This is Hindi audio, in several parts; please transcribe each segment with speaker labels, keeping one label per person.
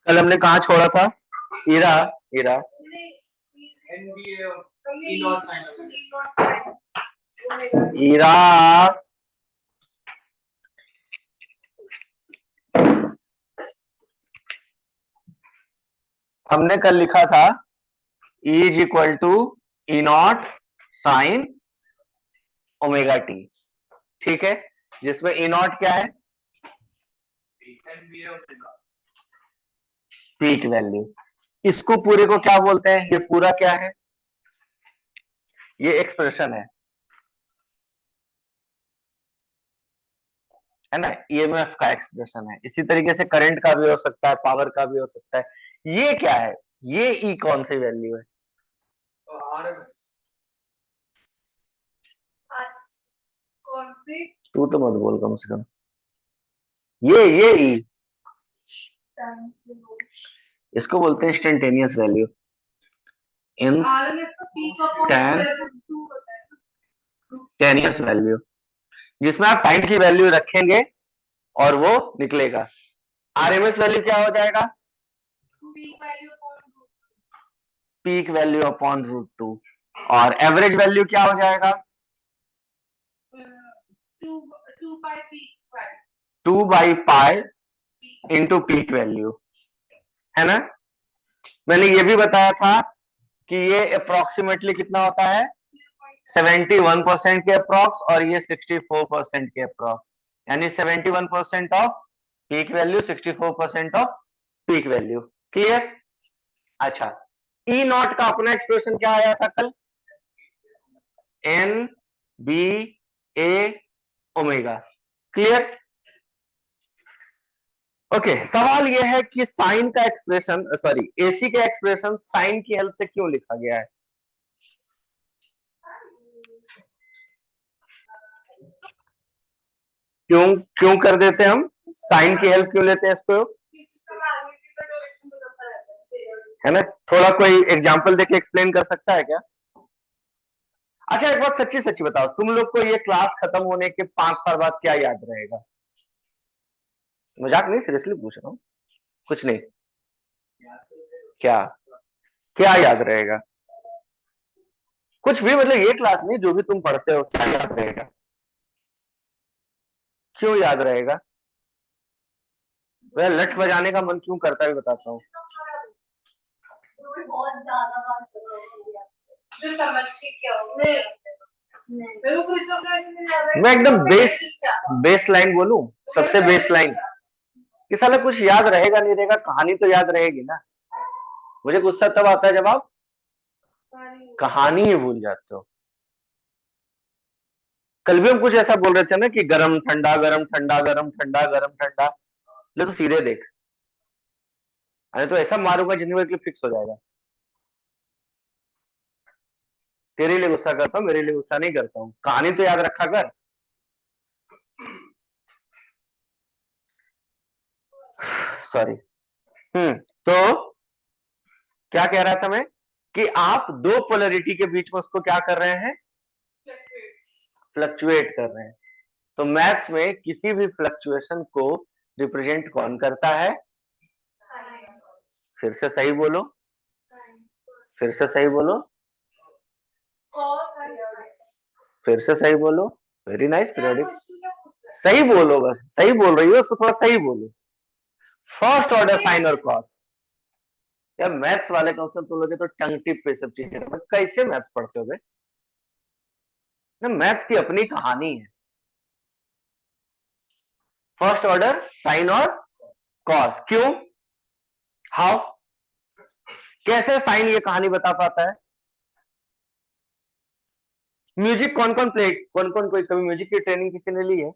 Speaker 1: कल हमने कहा छोड़ा था? ईरा ईरा ईरा हमने कल लिखा था E is equal to E not sine omega T, ठीक है, जिसमें ई नॉट क्या है? Peak value. इसको पूरे को क्या बोलते हैं? ये पूरा क्या है? ये एक्सप्रेशन है ना, ईएमएफ का एक्सप्रेशन है। इसी तरीके से करंट का भी हो सकता है, पावर का भी हो सकता है। ये क्या है? ये ई कौन सी वैल्यू है? तू तो मत बोल कम से कम। ये ई, इसको बोलते हैं इंस्टेंटेनियस वैल्यू। इंस्टेंटेनियस वैल्यू, जिसमें आप टाइम की वैल्यू रखेंगे और वो निकलेगा। आरएमएस वैल्यू क्या हो जाएगा? Peak value upon root two. और एवरेज वैल्यू क्या हो जाएगा? 2/पाई इंटू पीक वैल्यू, है ना। मैंने ये भी बताया था कि ये अप्रोक्सीमेटली कितना होता है? 71% के अप्रॉक्स, और ये 64% के अप्रॉक्स, यानी 71% off peak value, 64% off peak value. Clear? अच्छा, ई नॉट का अपना एक्सप्रेशन क्या आया था कल? एन बी ए ओमेगा। क्लियर? ओके, सवाल यह है कि साइन का एक्सप्रेशन, सॉरी एसी का एक्सप्रेशन साइन की हेल्प से क्यों लिखा गया है? क्यों क्यों कर देते हैं हम? साइन की हेल्प क्यों लेते हैं इसको? है ना, थोड़ा कोई एग्जांपल देके एक्सप्लेन कर सकता है क्या? अच्छा, एक बात सच्ची सच्ची बताओ, तुम लोग को ये क्लास खत्म होने के 5 साल बाद क्या याद रहेगा? मजाक नहीं, सीरियसली पूछ रहा हूँ। कुछ नहीं? क्या क्या याद रहेगा? कुछ भी, मतलब ये क्लास नहीं, जो भी तुम पढ़ते हो, क्या याद रहेगा? क्यों याद रहेगा? वह लठ बजाने का मन क्यों करता है बताता हूँ। मैं एकदम बेस लाइन बोलूं, सबसे बेस लाइन कि साला कुछ याद रहेगा नहीं रहेगा, कहानी तो याद रहेगी ना। मुझे गुस्सा तब आता है जब आप कहानी ही भूल जाते हो। कल भी हम कुछ ऐसा बोल रहे थे ना कि गरम ठंडा गरम ठंडा गरम ठंडा गरम ठंडा, ले तो सीधे देख, अरे तो ऐसा मारूंगा जिंदगी भर के फिक्स हो जाएगा। तेरे लिए गुस्सा करता हूँ, मेरे लिए गुस्सा नहीं करता हूँ, कहानी तो याद रखा कर। सॉरी। तो क्या कह रहा था मैं कि आप दो पोलरिटी के बीच में उसको क्या कर रहे हैं? फ्लक्चुएट कर रहे हैं। तो मैथ्स में किसी भी फ्लक्चुएशन को रिप्रेजेंट कौन करता है? फिर से सही बोलो, फिर से सही बोलो, फिर से सही बोलो। Very nice, periodic. सही बोलो, बस सही बोल रही हो, उसको थोड़ा सही बोलो। फर्स्ट ऑर्डर साइन और कॉस। यार मैथ्स वाले कम से कम तुम लोग तो टंग टिप पे सब चीजें, कैसे मैथ्स पढ़ते हो बे? ना, मैथ्स की अपनी कहानी है। फर्स्ट ऑर्डर साइन और कॉस, क्यों? हाउ? कैसे साइन ये कहानी बता पाता है? म्यूजिक कौन कौन प्ले, कौन कौन, कोई कभी म्यूजिक की ट्रेनिंग किसी ने ली है?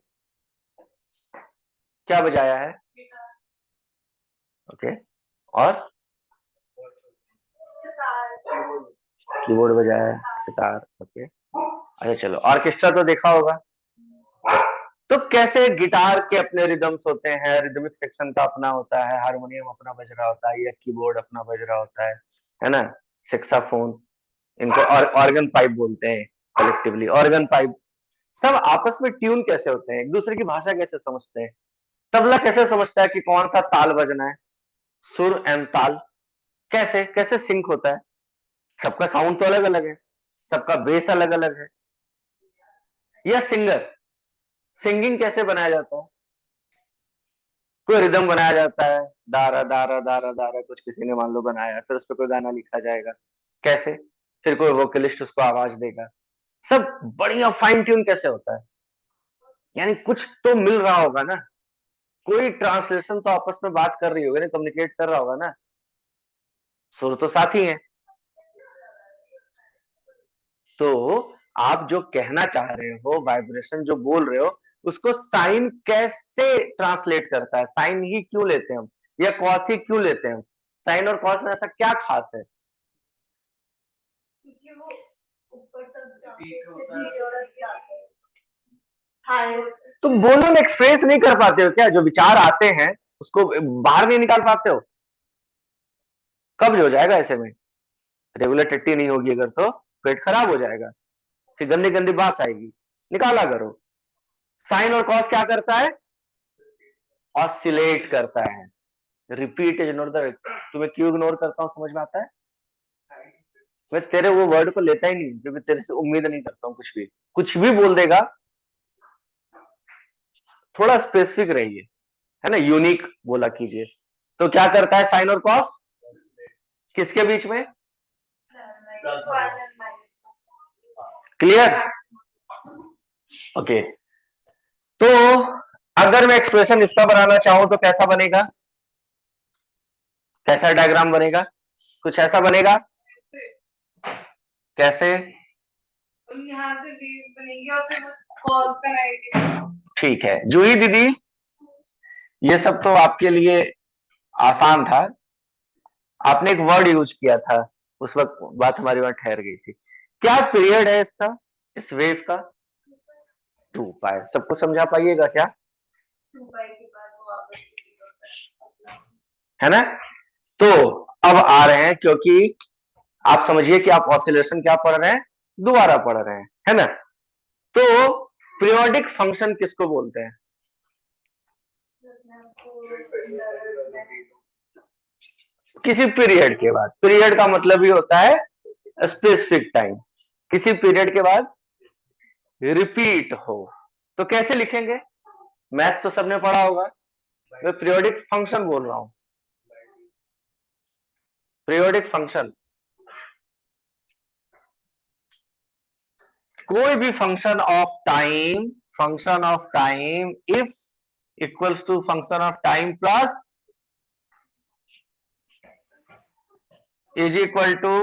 Speaker 1: क्या बजाया है? ओके, और कीबोर्ड बजाया है, सितार, ओके। अच्छा चलो, ऑर्केस्ट्रा तो देखा होगा। तो कैसे गिटार के अपने रिदम्स होते हैं, रिदमिक सेक्शन का अपना होता है, हारमोनियम अपना बज रहा होता है, या कीबोर्ड अपना बज रहा होता है ना, सेक्साफोन, इनको ऑर्गन पाइप बोलते हैं कलेक्टिवली, ऑर्गन पाइप। सब आपस में ट्यून कैसे होते हैं, एक दूसरे की भाषा कैसे समझते हैं? तबला कैसे समझता है कि कौन सा ताल बजना है? सुर एंड ताल। कैसे कैसे सिंक होता है? सबका साउंड तो अलग अलग है, सबका बेस अलग अलग है। या सिंगर, सिंगिंग कैसे बनाया जाता है? कोई रिदम बनाया जाता है, दारा दारा दारा दारा, कुछ किसी ने मान लो बनाया, फिर उस पर कोई गाना लिखा जाएगा। कैसे? फिर कोई वोकलिस्ट उसको आवाज देगा। सब बढ़िया फाइन ट्यून कैसे होता है? यानी कुछ तो मिल रहा होगा ना, कोई ट्रांसलेशन तो आपस में बात कर रही होगी ना, कम्युनिकेट कर रहा होगा ना। सुर तो साथ ही है। तो आप जो कहना चाह रहे हो, वाइब्रेशन जो बोल रहे हो, उसको साइन कैसे ट्रांसलेट करता है? साइन ही क्यों लेते हैं हम, या कॉस ही क्यों लेते हैं हम? साइन और कॉस में ऐसा क्या खास है? तुम बोलो में एक्सप्रेस नहीं कर पाते हो क्या? जो विचार आते हैं उसको बाहर नहीं निकाल पाते हो? कब्ज हो जाएगा ऐसे में, रेगुलर टट्टी नहीं होगी अगर तो पेट खराब हो जाएगा, फिर गंदी गंदी बात आएगी। निकाला करो। साइन और कॉस क्या करता है? ऑसिलेट करता है। रिपीट इज नॉट द, तुम्हें क्यों इग्नोर करता हूं समझ में आता है? मैं तेरे वो वर्ड को लेता ही नहीं, क्योंकि तेरे से उम्मीद नहीं करता हूं कुछ भी बोल देगा। थोड़ा स्पेसिफिक रहिए, है ना, यूनिक बोला कीजिए। तो क्या करता है साइन और कॉस किसके बीच में? क्लियर? ओके। तो अगर मैं एक्सप्रेशन इसका बनाना चाहूं तो कैसा बनेगा? कैसा डायग्राम बनेगा? कुछ ऐसा बनेगा। कैसे? यहाँ से बनेगी और फिर कॉल कराएगी। ठीक है जूही दीदी, ये सब तो आपके लिए आसान था। आपने एक वर्ड यूज किया था, उस वक्त बात हमारी वहां ठहर गई थी। क्या पीरियड है इसका, इस वेव का? 2 पाई। सबको समझा पाइएगा क्या? 2 पाई के बाद है ना? तो अब आ रहे हैं, क्योंकि आप समझिए कि आप ऑसिलेशन क्या पढ़ रहे हैं, दोबारा पढ़ रहे हैं, है ना? तो पीरियोडिक फंक्शन किसको बोलते हैं? किसी पीरियड के बाद। पीरियड का मतलब ही होता है स्पेसिफिक टाइम, किसी पीरियड के बाद रिपीट हो। तो कैसे लिखेंगे? मैथ तो सबने पढ़ा होगा। मैं पीरियोडिक फंक्शन बोल रहा हूं, पीरियोडिक फंक्शन। कोई भी function of time F equals to function of time plus is equal to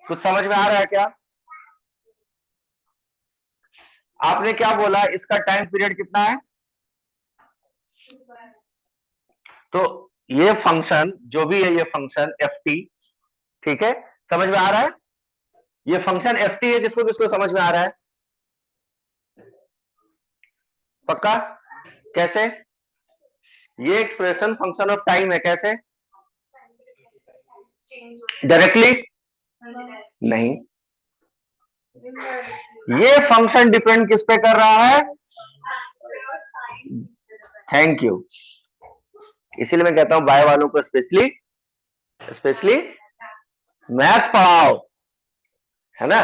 Speaker 1: कुछ समझ में आ रहा है क्या? आपने क्या बोला, इसका टाइम पीरियड कितना है? तो ये फंक्शन जो भी है, ये फंक्शन एफ टी, ठीक है, समझ में आ रहा है? ये फंक्शन एफ टी है, किसको किसको समझ में आ रहा है? पक्का? कैसे? ये एक्सप्रेशन फंक्शन ऑफ टाइम है, कैसे? डायरेक्टली नहीं, ये फंक्शन डिपेंड किस पे कर रहा है? Thank you. इसीलिए मैं कहता हूं बाय वालों को स्पेशली स्पेशली मैथ पढ़ाओ, है ना?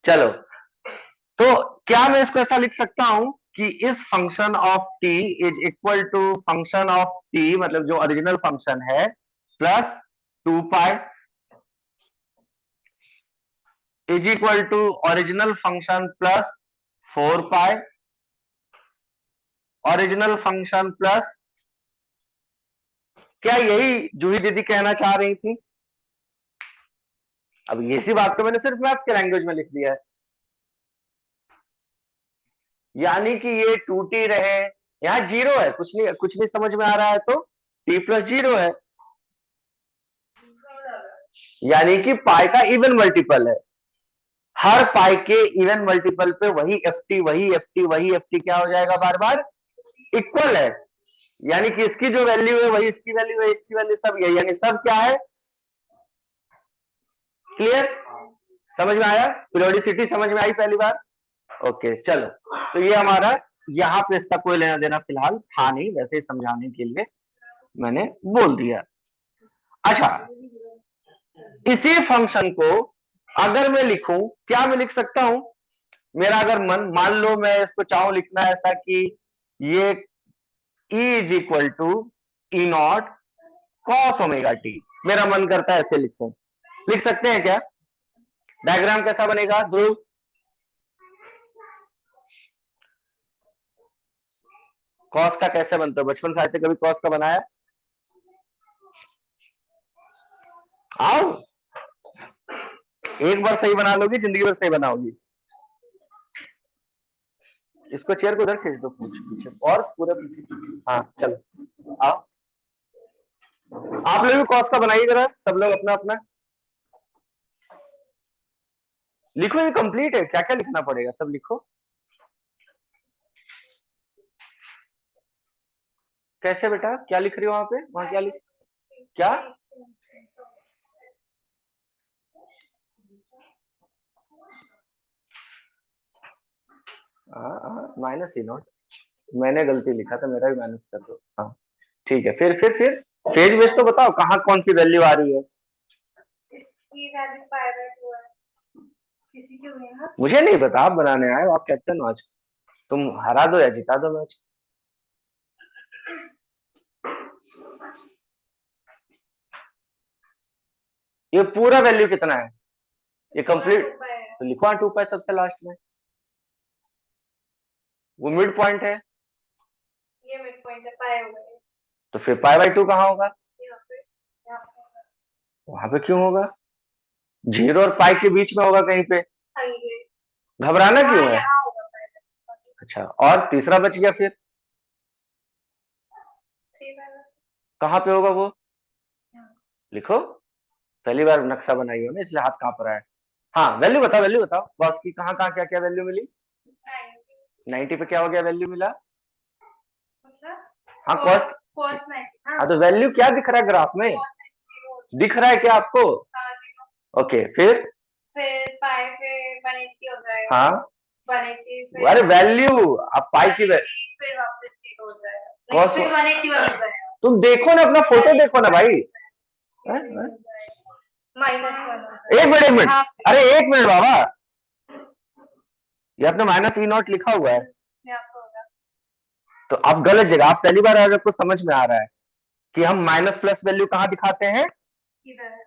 Speaker 1: चलो, तो क्या मैं इसको ऐसा लिख सकता हूं कि इस function of T is equal to function of T, मतलब जो ओरिजिनल फंक्शन है, plus 2 pi is equal to original function plus 4 pi original function plus. क्या यही जूही दीदी कहना चाह रही थी? अब इसी बात को मैंने सिर्फ मैथ के लैंग्वेज में लिख दिया है, यानी कि ये 2t रहे, यहां 0 है, कुछ नहीं समझ में आ रहा है तो t प्लस 0 है, यानी कि पाई का इवन मल्टीपल है। हर पाई के इवन मल्टीपल पे वही एफ टी क्या हो जाएगा, बार बार इक्वल है। यानी कि इसकी जो वैल्यू है वही इसकी वैल्यू है, इसकी वैल्यू सब ये, यानी सब क्या है? क्लियर? समझ में आया? पीरियोडिसिटी समझ में आई पहली बार? ओके चलो, तो ये हमारा यहाँ पे इसका कोई लेना देना फिलहाल था नहीं, वैसे ही समझाने के लिए मैंने बोल दिया। अच्छा, इसी फंक्शन को अगर मैं लिखूं, क्या मैं लिख सकता हूं? मेरा अगर मान लो मैं इसको चाहूं लिखना ऐसा कि ये E is equal to E not cos omega T, मेरा मन करता है ऐसे लिखूं, लिख सकते हैं क्या? डायग्राम कैसा बनेगा ध्रुव? कॉस का कैसे बनता है? बचपन साहित्य कभी कॉस का बनाया? आओ, एक बार सही बना लोगी, जिंदगी भर सही बनाओगी। इसको चेयर को उधर खींच दो पीछे, और पूरा पीछे। हाँ चलो आओ, आप लोग भी कॉस का बनाइए जरा, सब लोग अपना अपना लिखो। ये कंप्लीट है, क्या क्या लिखना पड़ेगा सब लिखो। कैसे बेटा, क्या लिख रही हो वहां पे? वहां क्या लिख, क्या? माइनस ई नॉट, मैंने गलती लिखा था, मेरा भी माइनस कर दो। हाँ ठीक है, फिर फेज वेज तो बताओ, कहाँ कौन सी वैल्यू आ रही है? मुझे नहीं पता, आप बनाने आए हो, आप कैप्टन हो आज, तुम हरा दो या जिता दो मैच। ये पूरा वैल्यू कितना है? ये कंप्लीट तो लिखवा 2 पाई सबसे लास्ट में, वो मिड पॉइंट है, ये मिड पॉइंट है, पाई होगा, तो फिर पाई बाई 2 कहाँ होगा? वहां पे क्यों होगा? 0 और पाई के बीच में होगा कहीं पे, घबराना क्यों है? अच्छा, और तीसरा बच गया फिर कहाँ पे होगा वो? लिखो, पहली बार नक्शा बनाई हो ना, इसलिए हाथ कांप रहा है। हाँ वैल्यू बताओ, वैल्यू बताओ बॉस की, कहाँ कहाँ क्या क्या वैल्यू मिली? 90 पे क्या हो गया, वैल्यू मिला? हाँ कॉस, हाँ तो वैल्यू क्या दिख रहा है ग्राफ में? दिख रहा है क्या आपको? ओके, फिर पाई पे 180 हो जाएगा। हाँ 180, अरे वैल्यू, आप पाई की फिर वापस 0 हो जाएगा, फिर 181 हो जाएगा। तुम देखो ना, अपना फोटो देखो ना भाई। एक मिनट, अरे एक मिनट बाबा, ये आपने माइनस ई नॉट लिखा हुआ है, तो आप गलत जगह, आप पहली बार अगर आपको समझ में आ रहा है कि हम माइनस प्लस वैल्यू कहाँ दिखाते हैं?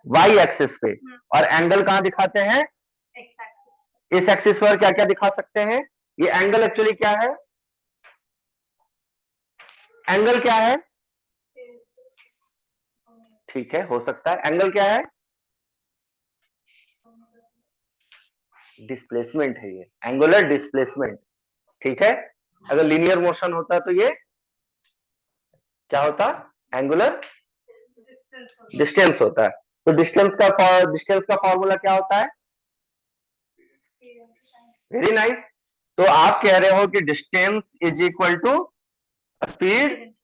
Speaker 1: वाई एक्सिस पे, और एंगल कहाँ दिखाते हैं? इस एक्सिस पर क्या क्या दिखा सकते हैं? ये एंगल एक्चुअली क्या है? एंगल क्या है? ठीक है, हो सकता है, एंगल क्या है? डिस्प्लेसमेंट है, ये एंगुलर डिस्प्लेसमेंट। ठीक है, अगर लीनियर मोशन होता तो ये क्या होता? एंगुलर डिस्टेंस होता है। तो डिस्टेंस का फॉर्मूला क्या होता है? Very nice. तो आप कह रहे हो कि distance is equal to speed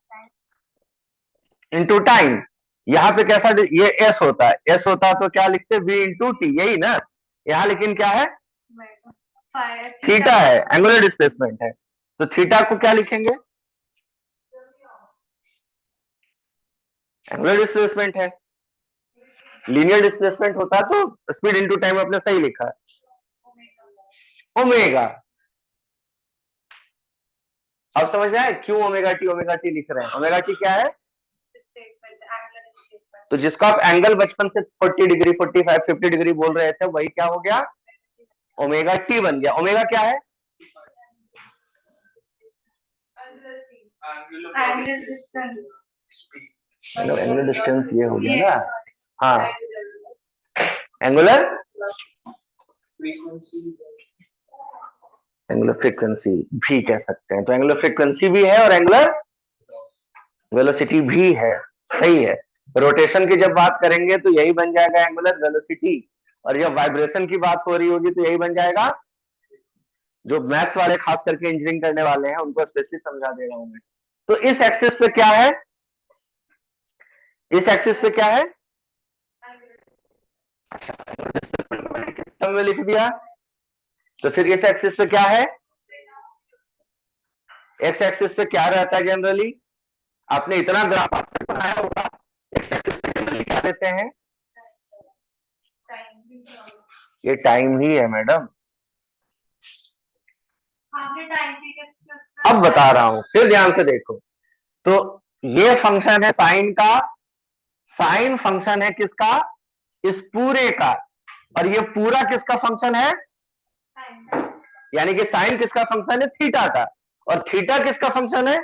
Speaker 1: into time. यहाँ पे कैसा, ये एस होता है, एस होता है तो क्या लिखते हैं? v इंटू टी, यही ना? यहाँ लेकिन क्या है? थीटा है, एंगुलर डिस्प्लेसमेंट है, तो थीटा को क्या लिखेंगे? एंगुलर डिस्प्लेसमेंट है। लीनियर डिस्प्लेसमेंट होता तो स्पीड इंटू टाइम आपने सही लिखा है, ओमेगा। अब समझ में आए क्यों ओमेगा टी लिख रहे हैं? ओमेगा टी क्या है? तो जिसको आप एंगल बचपन से 40 डिग्री 45 50 डिग्री बोल रहे थे, वही क्या हो गया? ओमेगा टी बन गया। ओमेगा क्या है? एंगुलर डिस्टेंस ये हो गया ना? हाँ, एंगुलर फ्रीक्वेंसी भी कह सकते हैं, तो एंगुलर फ्रीक्वेंसी भी है और एंगुलर वेलोसिटी भी है, सही है। रोटेशन की जब बात करेंगे तो यही बन जाएगा एंगुलर वेलोसिटी, और जब वाइब्रेशन की बात हो रही होगी तो यही बन जाएगा। जो मैथ्स वाले खास करके इंजीनियरिंग करने वाले हैं उनको स्पेशली समझा दे रहा हूं मैं। तो इस एक्सिस पे क्या है? इस एक्सिस पे क्या है? अच्छा, सिस्टम में लिख दिया, तो फिर इस एक्सिस पे क्या है? एक्स एक्सिस पे क्या रहता है जनरली, आपने इतना ग्राफ बनाया होगा, एक्स एक्सिस पे जनरली क्या देते हैं, ये टाइम ही है मैडम। अब बता रहा हूं, फिर ध्यान से देखो। तो ये फंक्शन है साइन का, साइन फंक्शन है किसका, इस पूरे का, और ये पूरा किसका फंक्शन है, यानी कि साइन किसका फंक्शन है, थीटा का, और थीटा किसका फंक्शन है,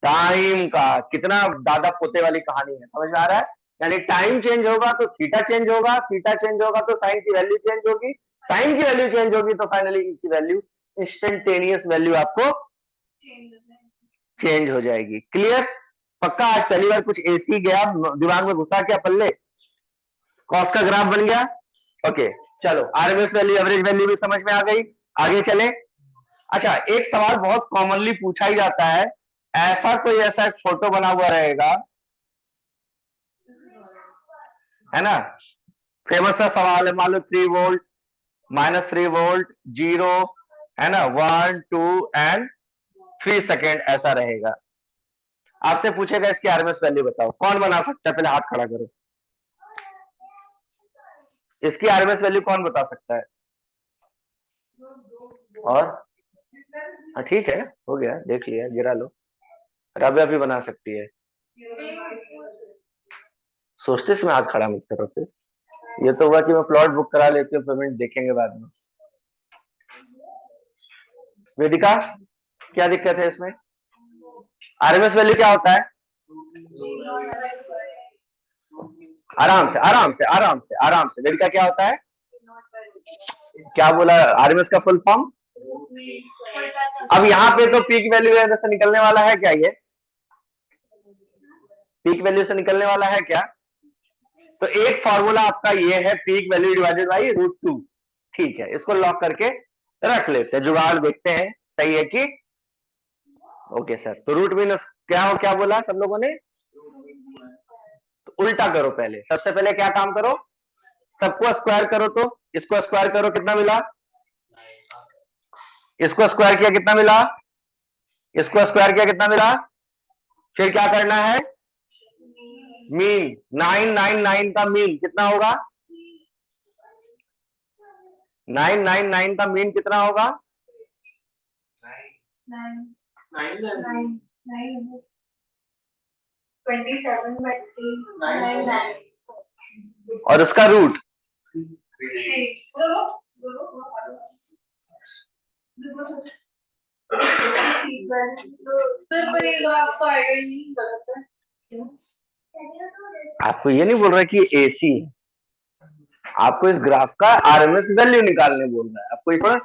Speaker 1: टाइम का। कितना दादा पोते वाली कहानी है, समझ में आ रहा है। यानी टाइम चेंज होगा तो थीटा चेंज होगा, थीटा चेंज होगा तो साइन की वैल्यू चेंज होगी, साइन की वैल्यू चेंज होगी तो फाइनली की वैल्यू, इंस्टेंटेनियस वैल्यू आपको चेंज हो जाएगी। क्लियर, पक्का। आज पहली बार कुछ एसी गया दिमाग में घुसा क्या पल्ले, कॉस्ट का ग्राफ बन गया। ओके चलो, आरएमएस वैल्यू एवरेज वैल्यू भी समझ में आ गई, आगे चले। अच्छा, एक सवाल बहुत कॉमनली पूछा ही जाता है, ऐसा कोई ऐसा एक फोटो बना हुआ रहेगा, है ना, फेमस सा सवाल है, मान लो 3 वोल्ट, -3 वोल्ट, 0, है ना, 1 2 एंड 3 सेकेंड ऐसा रहेगा। आपसे पूछेगा इसकी आरएमएस वैल्यू बताओ, कौन बना सकता है, पहले हाथ खड़ा करो। इसकी आरएमएस वैल्यू कौन बता सकता है, और ठीक है, हो गया, देख लिया, गिरा लो। रबिया भी बना सकती है, सोचते समय हाथ खड़ा मत करो। फिर ये तो हुआ कि मैं प्लॉट बुक करा लेती हूँ, पेमेंट देखेंगे बाद में। वेदिका, क्या दिक्कत है इसमें, आरएमएस वैल्यू क्या होता है, आराम से आराम से आराम से आराम से, वेदिका क्या होता है, क्या बोला आरएमएस का फुल फॉर्म। अब यहाँ पे तो पीक वैल्यू से निकलने वाला है क्या, ये पीक वैल्यू से निकलने वाला है क्या, तो एक फॉर्मूला आपका ये है, पीक वैल्यू डिवाइडेड बाई √2। ठीक है, इसको लॉक करके रख लेते हैं, जुगाड़ देखते हैं सही है कि। ओके सर, तो रूट मीन क्या हो, क्या बोला सब लोगों ने, तो उल्टा करो, पहले सबसे पहले क्या काम करो, सबको स्क्वायर करो, तो इसको स्क्वायर करो, कितना मिला, इसको स्क्वायर किया कितना मिला, इसको स्क्वायर किया कितना मिला, फिर क्या करना है, मीन, 999 का मीन कितना होगा, 999 का मीन कितना होगा, और उसका रूट, आपको ये नहीं बोल रहा कि एसी, आपको इस ग्राफ का आरएमएस वैल्यू निकालने बोल रहा है, आपको ये पता।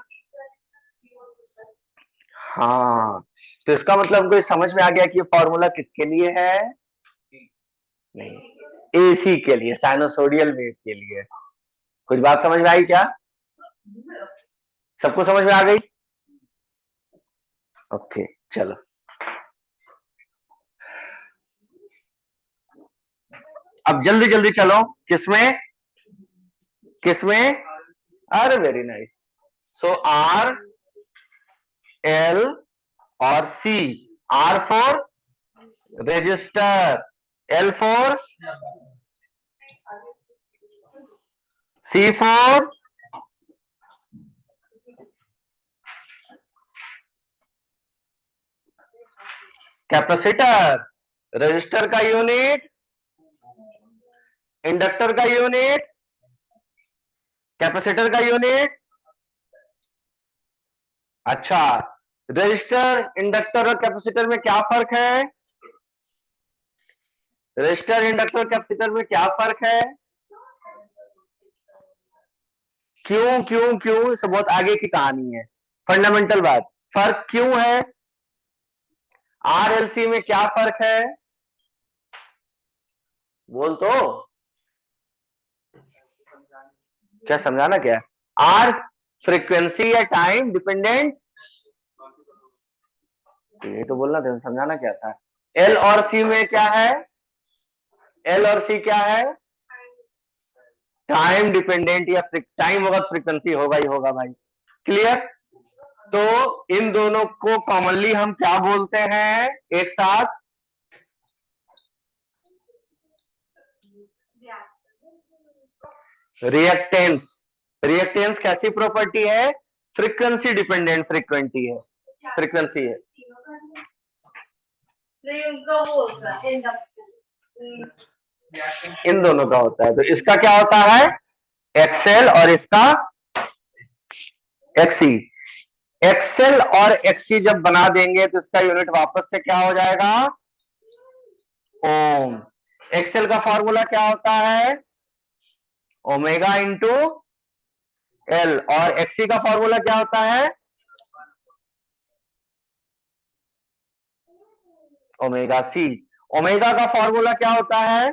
Speaker 1: हाँ, तो इसका मतलब कोई समझ में आ गया कि ये फॉर्मूला किसके लिए है, नहीं, एसी के लिए, साइनोसोडियल वेव के लिए। कुछ बात समझ में आई क्या, सबको समझ में आ गई। ओके चलो, अब जल्दी जल्दी चलो, किसमें किसमें, अरे very nice. So R L और C, R for register, L for, C for capacitor, register का यूनिट, इंडक्टर का यूनिट, कैपेसिटर का यूनिट। अच्छा, रजिस्टर, इंडक्टर और कैपेसिटर में क्या फर्क है, रजिस्टर, इंडक्टर, कैपेसिटर में क्या फर्क है, क्यों क्यों क्यों, इसे बहुत आगे की कहानी है, फंडामेंटल बात, फर्क क्यों है, आरएलसी में क्या फर्क है, बोल तो, क्या समझाना क्या, आर फ्रीक्वेंसी या टाइम डिपेंडेंट, ये तो बोलना था, समझाना क्या था। एल और सी में क्या है, एल और सी क्या है, टाइम डिपेंडेंट, या टाइम होगा तो फ्रीक्वेंसी होगा ही होगा भाई। क्लियर, तो इन दोनों को कॉमनली हम क्या बोलते हैं एक साथ? रिएक्टेंस। रिएक्टेंस कैसी प्रॉपर्टी है? फ्रीक्वेंसी डिपेंडेंट फ्रीक्वेंसी है, फ्रीक्वेंसी है। इन दोनों का होता है। तो इसका क्या होता है? एक्सएल और इसका एक्सी। एक्सएल और एक्सी जब बना देंगे तो इसका यूनिट वापस से क्या हो जाएगा? ओम। एक्सएल का फॉर्मूला क्या होता है? Omega into L. और एक्सी का फॉर्मूला क्या होता है? Omega C. ओमेगा का फॉर्मूला क्या होता है?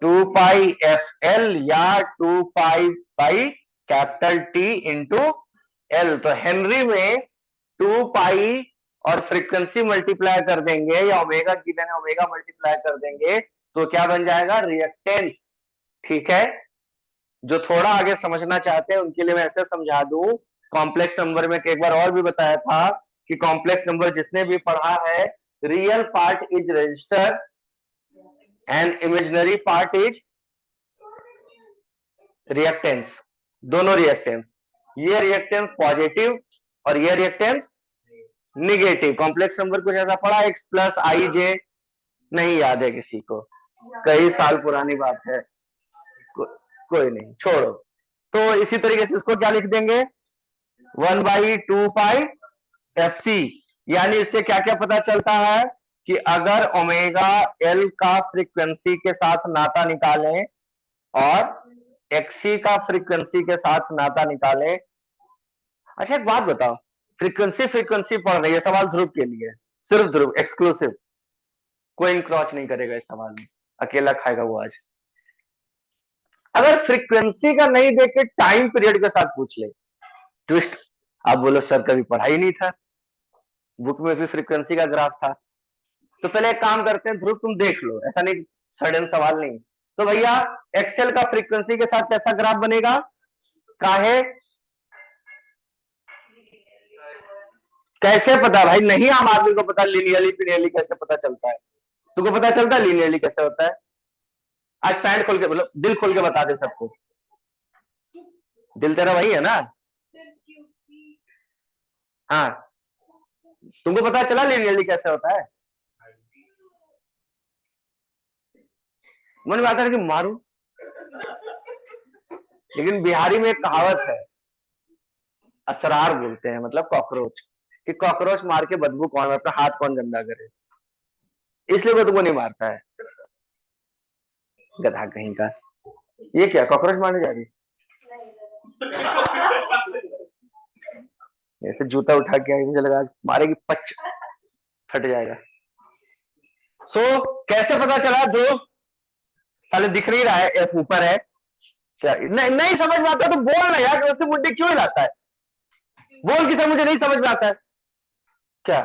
Speaker 1: 2 पाई एफ एल या 2 pi by capital T into L. तो हेनरी में 2 पाई और फ्रीक्वेंसी मल्टीप्लाई कर देंगे या ओमेगा गिवन है ओमेगा मल्टीप्लाई कर देंगे तो क्या बन जाएगा? रिएक्टेंस। ठीक है, जो थोड़ा आगे समझना चाहते हैं उनके लिए मैं ऐसे समझा दूं। कॉम्प्लेक्स नंबर में एक बार और भी बताया था कि कॉम्प्लेक्स नंबर जिसने भी पढ़ा है, real part is register and imaginary part is reactance. दोनों रिएक्टेंस, ये रिएक्टेंस पॉजिटिव और ये रिएक्टेंस निगेटिव। कॉम्प्लेक्स नंबर कुछ ऐसा पढ़ा, एक्स प्लस आई जे, नहीं याद है किसी को? कई साल पुरानी बात है, कोई नहीं, छोड़ो। तो इसी तरीके से इसको क्या लिख देंगे? 1/2 पाई एफ सी। यानी इससे क्या क्या पता चलता है कि अगर ओमेगा एल का फ्रीक्वेंसी के साथ नाता निकालें और एक्सी का फ्रीक्वेंसी के साथ नाता निकालें। अच्छा एक बात बताओ, फ्रीक्वेंसी फ्रीक्वेंसी पढ़ रही है, सवाल ध्रुव के लिए, सिर्फ ध्रुव, एक्सक्लूसिव, कोई इनक्रॉच नहीं करेगा इस सवाल में, अकेला खाएगा वो आज। अगर फ्रीक्वेंसी का नहीं देके टाइम पीरियड के साथ पूछ ले, ट्विस्ट, आप बोलो सर कभी पढ़ा ही नहीं था, बुक में भी फ्रीक्वेंसी का ग्राफ था। तो पहले एक काम करते हैं ध्रुव, तुम देख लो, ऐसा नहीं सडन सवाल नहीं। तो भैया एक्सेल का फ्रीक्वेंसी के साथ कैसा ग्राफ बनेगा? काहे? कैसे पता भाई? नहीं, आम आदमी को पता लिनियरली पिनियरली कैसे पता चलता है? तुमको पता चलता है लिनियरली कैसे होता है? आज पैंट खोल के बोलो, दिल खोल के बता दे सबको। दिल तेरा वही है ना? हाँ, तुमको पता चला लिनियरली कैसे होता है? मन में आता है कि मारू, लेकिन बिहारी में एक कहावत है, असरार बोलते हैं, मतलब कॉकरोच, कि कॉकरोच मार के बदबू कौन, अपना हाथ कौन गंदा करे, इसलिए वो तुमको नहीं मारता है। गधा कहीं का। ये क्या कॉकरोच मारने जा रही? ऐसे जूता उठा के आई, मुझे लगा मारेगी, पच फट जाएगा। कैसे पता चला? जो साले दिख नहीं रहा है, एफ ऊपर है क्या? नहीं समझ में आता तो बोल ना यार, उससे मुद्दे क्यों हिलाता है? बोल कि सर मुझे नहीं समझ में आता है क्या?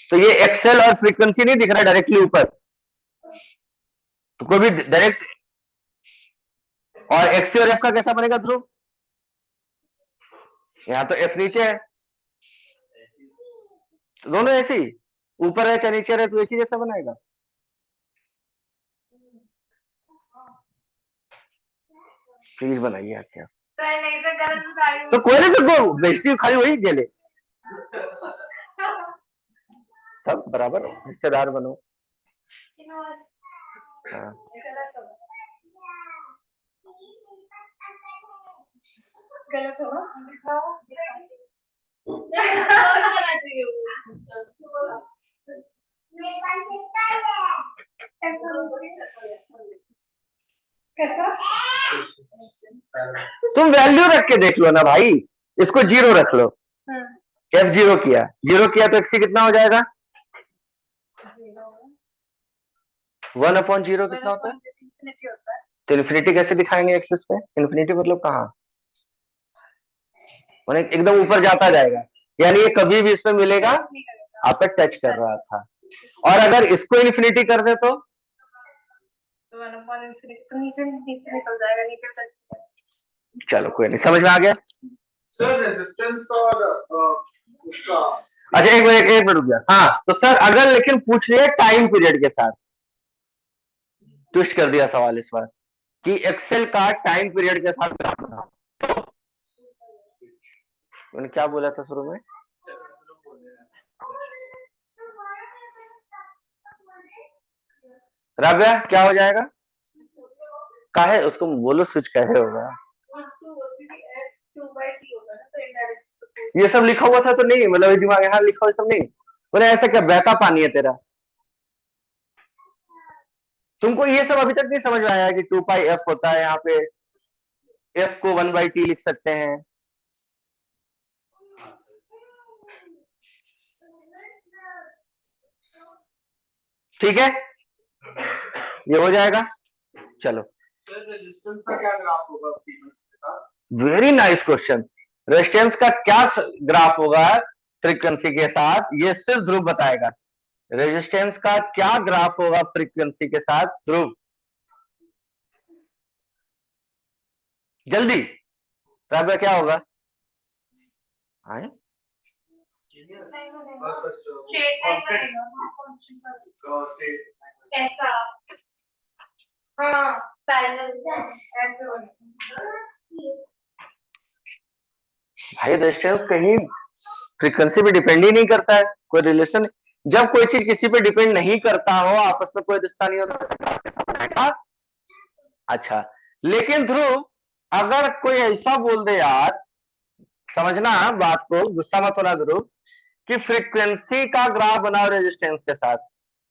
Speaker 1: तो ये एक्सेल और फ्रीक्वेंसी नहीं दिख रहा डायरेक्टली ऊपर, तो कोई भी डायरेक्ट। और एक्सी और एफ का कैसा बनेगा ध्रुव? यहां तो एफ नीचे है, तो दोनों ऐसे ही, ऊपर है चाहे नीचे है तो एक ही जैसा बनाएगा। प्लीज बनाइए आप क्या, तो कोई नहीं, तो बेइज्जती खाली वही जेले, सब बराबर हिस्सेदार बनो। हाँ। गलत हो तुम वैल्यू रख के देख लो ना भाई, इसको 0 रख लो, एफ 0 किया, 0 किया तो एक्सी कितना हो जाएगा? 1/0 कितना होता है? तो इन्फिनिटी कैसे दिखाएंगे एक्सिस पे? इन्फिनिटी मतलब कहाँ? एकदम ऊपर जाता जाएगा, यानी ये कभी भी इसमें मिलेगा, आप पे टच कर रहा था। और अगर इसको इन्फिनिटी कर दे तो नीचे निकल जाएगा, नीचे टच। चलो कोई नहीं, समझ में आ गया
Speaker 2: सर रेजिस्टेंस और उसका।
Speaker 1: अच्छा एक मिनट रुक गया। हाँ तो सर अगर लेकिन पूछ लिया टाइम पीरियड के साथ, ट्विस्ट कर दिया सवाल इस बार कि एक्सेल का टाइम पीरियड के साथ ग्राफ बनाओ, मैंने क्या बोला था शुरू में? राबिया क्या हो जाएगा? काहे उसको बोलो, स्विच कैसे होगा? ये सब लिखा हुआ था तो नहीं, मतलब दिमाग यहाँ लिखा हुआ सब नहीं, बोले ऐसा क्या बहता पानी है तेरा? तुमको ये सब अभी तक नहीं समझ में आया कि 2 पाई एफ होता है, यहाँ पे एफ को 1/t लिख सकते हैं। ठीक है, ये हो जाएगा। चलो
Speaker 2: रेजिस्टेंस का क्या ग्राफ होगा?
Speaker 1: Very nice question. रेजिस्टेंस का क्या ग्राफ होगा फ्रीक्वेंसी के साथ, ये सिर्फ ध्रुव बताएगा। रेजिस्टेंस का क्या ग्राफ होगा फ्रीक्वेंसी के साथ, ध्रुव जल्दी। राबिया क्या होगा? आए? भाई रेजिस्टेंस कहीं फ्रीक्वेंसी पे डिपेंड ही नहीं करता है, कोई रिलेशन। जब कोई चीज किसी पे डिपेंड नहीं करता हो, आपस में कोई रिश्ता नहीं होता। अच्छा लेकिन ध्रुव अगर कोई ऐसा बोल दे यार, समझना बात को, गुस्सा मत होना ध्रुव, कि फ्रीक्वेंसी का ग्राफ बनाओ रेजिस्टेंस के साथ,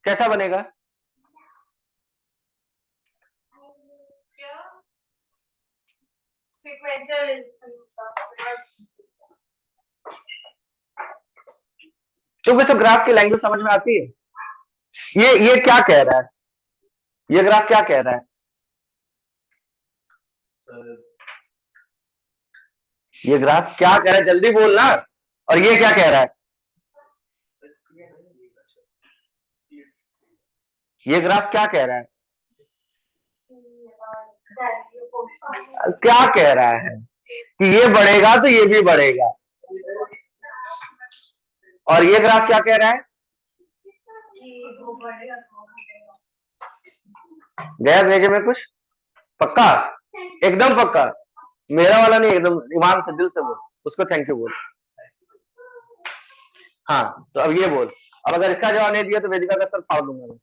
Speaker 1: कैसा बनेगा? तुमको सब ग्राफ की लैंग्वेज समझ में आती है? ये क्या कह रहा है, ये ग्राफ क्या कह रहा है? ये ग्राफ क्या कह रहा है, जल्दी बोलना। और ये क्या कह रहा है? ये ग्राफ क्या कह रहा है? क्या कह रहा है कि ये बढ़ेगा तो ये भी बढ़ेगा। और ये ग्राफ क्या कह रहा है? गया भेजे में कुछ पक्का, एकदम पक्का, मेरा वाला नहीं, एकदम ईमान से दिल से बोल, उसको थैंक यू बोल। हाँ तो अब ये बोल, अब अगर इसका जवाब नहीं दिया तो वेदिका का सर फाड़ दूंगा मैं।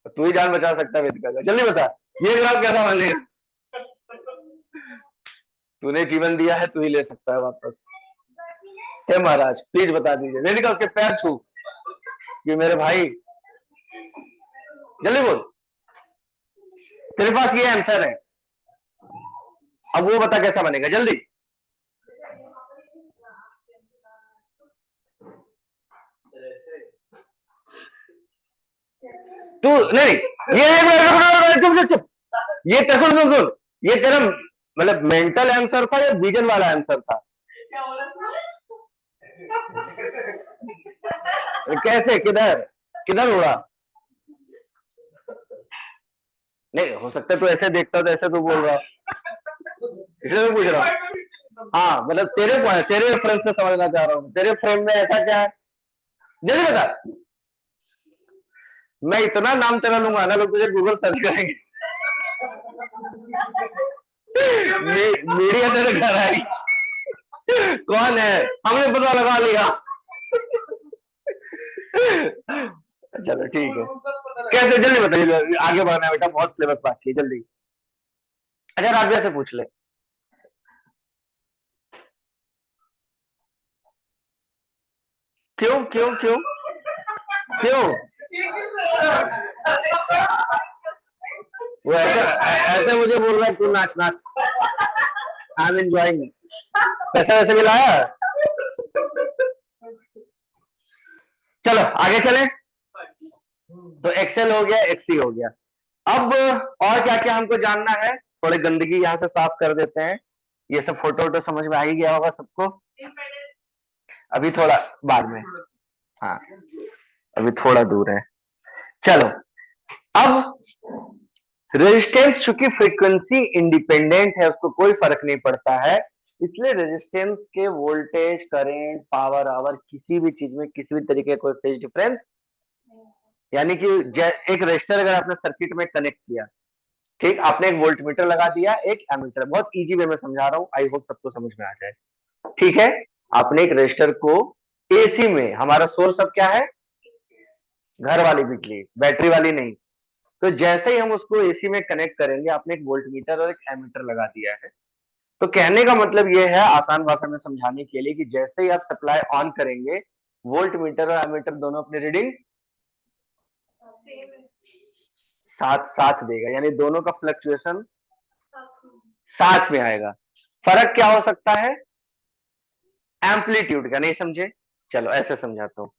Speaker 1: तू ही जान बचा सकता है वेदिका का, जल्दी बता ये ग्राफ कैसा बनेगा? तूने जीवन दिया है, तू ही ले सकता है वापस। हे महाराज प्लीज बता दीजिए, वेदिका उसके पैर छू कि मेरे भाई, जल्दी बोल, तेरे पास ये आंसर है, अब वो बता कैसा बनेगा जल्दी। तू नहीं, ये चुप चुप चुप, ये सुन सुन सुन, ये तेरा मतलब मेंटल आंसर था या विजन वाला आंसर था? कैसे, किधर किधर उड़ा? नहीं हो सकता तू ऐसे देखता तो ऐसे तू बोल रहा, इसलिए मैं पूछ रहा हूँ। हाँ मतलब तेरे पॉइंट, तेरे रेफरेंस से समझना चाह रहा हूँ, तेरे फ्रेम में ऐसा क्या है, जल्दी बता। मैं इतना नाम तेरा लूंगा ना, लोग तुझे गूगल सर्च करेंगे। मीडिया तेरे घर आई, कौन है हमने पता लगा लिया। चलो ठीक है, कैसे जल्दी बताइए, आगे बढ़ना है बेटा, बहुत सिलेबस बाकी है, जल्दी। अच्छा राबिया से पूछ ले। क्यों क्यों क्यों क्यों? वो ऐसे मुझे बोल रहा है तू नाच नाच, आई एम एंजॉइंग, पैसा वैसे मिलाया। चलो आगे चले, तो एक्सेल हो गया, एक्सी हो गया। अब और क्या क्या हमको जानना है, थोड़ी गंदगी यहाँ से साफ कर देते हैं। ये सब फोटो वोटो समझ में आ ही गया होगा सबको, अभी थोड़ा बाद में, हाँ अभी थोड़ा दूर है। चलो अब रेजिस्टेंस चूंकि फ्रीक्वेंसी इंडिपेंडेंट है, उसको कोई फर्क नहीं पड़ता है, इसलिए रेजिस्टेंस के वोल्टेज, करंट, पावर, आवर किसी भी चीज में किसी भी तरीके का कोई फेज डिफरेंस, यानी कि एक रजिस्टर अगर आपने सर्किट में कनेक्ट किया, ठीक, आपने एक वोल्ट मीटर लगा दिया, एक एमीटर, बहुत इजी वे में समझा रहा हूं, आई होप सबको समझ में आ जाए। ठीक है, आपने एक रजिस्टर को एसी में, हमारा सोर्स अब क्या है, घर वाली बिजली, बैटरी वाली नहीं, तो जैसे ही हम उसको एसी में कनेक्ट करेंगे, आपने एक वोल्ट मीटर और एक एमीटर लगा दिया है, तो कहने का मतलब यह है आसान भाषा में समझाने के लिए कि जैसे ही आप सप्लाई ऑन करेंगे, वोल्ट मीटर और एमीटर दोनों अपनी रीडिंग साथ साथ देगा, यानी दोनों का फ्लक्चुएशन साथ में आएगा। फर्क क्या हो सकता है, एम्पलीट्यूड का, नहीं समझे, चलो ऐसे समझाता हूं।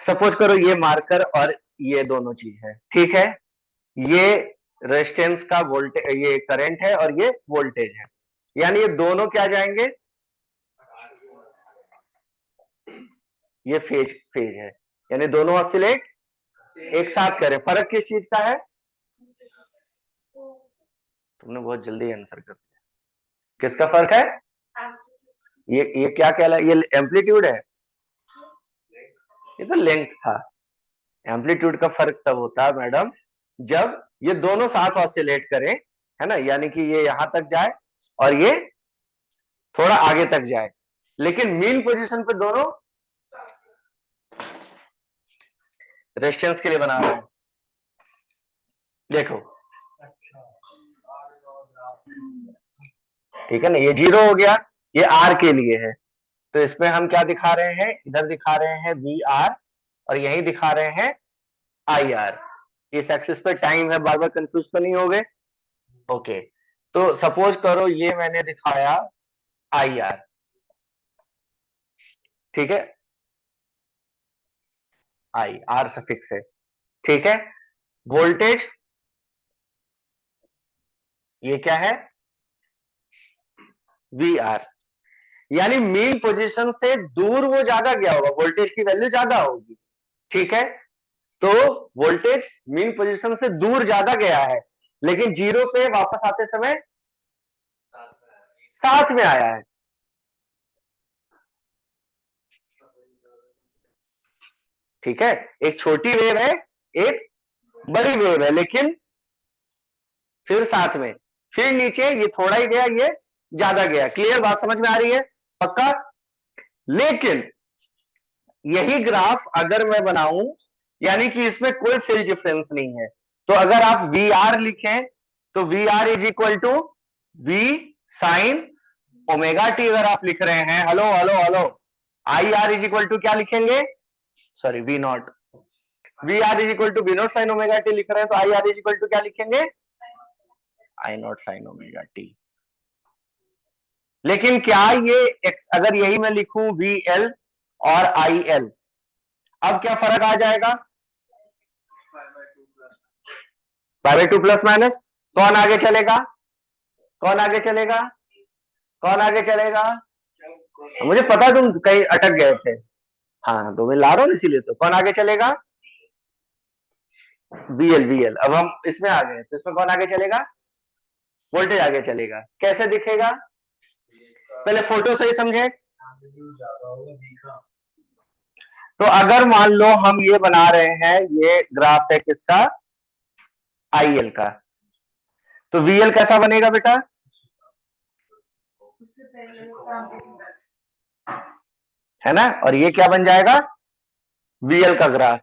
Speaker 1: सपोज करो ये मार्कर और ये दोनों चीज है, ठीक है, ये रेजिस्टेंस का वोल्टेज, ये करंट है और ये वोल्टेज है, यानी ये दोनों क्या जाएंगे, ये फेज फेज है, यानी दोनों ऑसिलेट एक साथ करें। फर्क किस चीज का है, तुमने बहुत जल्दी आंसर कर दिया, किसका फर्क है, ये क्या कहला, ये एम्पलीट्यूड है, ये तो लेंथ था। एम्पलीट्यूड का फर्क तब होता है मैडम जब ये दोनों साथ ऑसिलेट करें, है ना, यानी कि ये यहां तक जाए और ये थोड़ा आगे तक जाए, लेकिन मीन पोजीशन पे दोनों रेजिस्टेंस के लिए बना रहे हैं। देखो ठीक है ना, ये 0 हो गया, ये आर के लिए है, तो इसमें हम क्या दिखा रहे हैं, इधर दिखा रहे हैं वी आर और यही दिखा रहे हैं आई आर। इस एक्सिस पे टाइम है, बार बार कंफ्यूज तो नहीं हो गए, ओके। तो सपोज करो ये मैंने दिखाया आई आर, ठीक है, आई आर सफिक्स है, ठीक है, वोल्टेज ये क्या है, वी आर, यानी मेन पोजीशन से दूर वो ज्यादा गया होगा, वोल्टेज की वैल्यू ज्यादा होगी, ठीक है, तो वोल्टेज मेन पोजीशन से दूर ज्यादा गया है, लेकिन 0 पे वापस आते समय साथ में आया है, ठीक है, एक छोटी वेव है, एक बड़ी वेव है, लेकिन फिर साथ में, फिर नीचे ये थोड़ा ही गया, ये ज्यादा गया, क्लियर, बात समझ में आ रही है, पक्का। लेकिन यही ग्राफ अगर मैं बनाऊं, यानी कि इसमें कोई फेज डिफरेंस नहीं है, तो अगर आप वी आर लिखें तो V R is equal to V sine omega T, अगर आप लिख रहे हैं, hello hello hello, I R is equal to क्या लिखेंगे, sorry V not, V R is equal to V not sine omega T लिख रहे हैं, तो I R is equal to क्या लिखेंगे, I not sine omega T. लेकिन क्या ये अगर यही मैं लिखूं वी एल और आई एल, अब क्या फर्क आ जाएगा, पाई बाय 2 प्लस माइनस, कौन आगे चलेगा, कौन आगे चलेगा, कौन आगे चलेगा, मुझे पता तुम कहीं अटक गए थे, हाँ तो मैं ला रहा हूं इसीलिए, तो कौन आगे चलेगा, बीएल बीएल, अब हम इसमें आ गए, तो इसमें कौन आगे चलेगा, वोल्टेज आगे चलेगा, कैसे दिखेगा, पहले फोटो सही समझे। तो अगर मान लो हम ये बना रहे हैं, ये ग्राफ है किसका, आईएल का, तो वीएल कैसा बनेगा बेटा, है ना, और ये क्या बन जाएगा, वीएल का ग्राफ,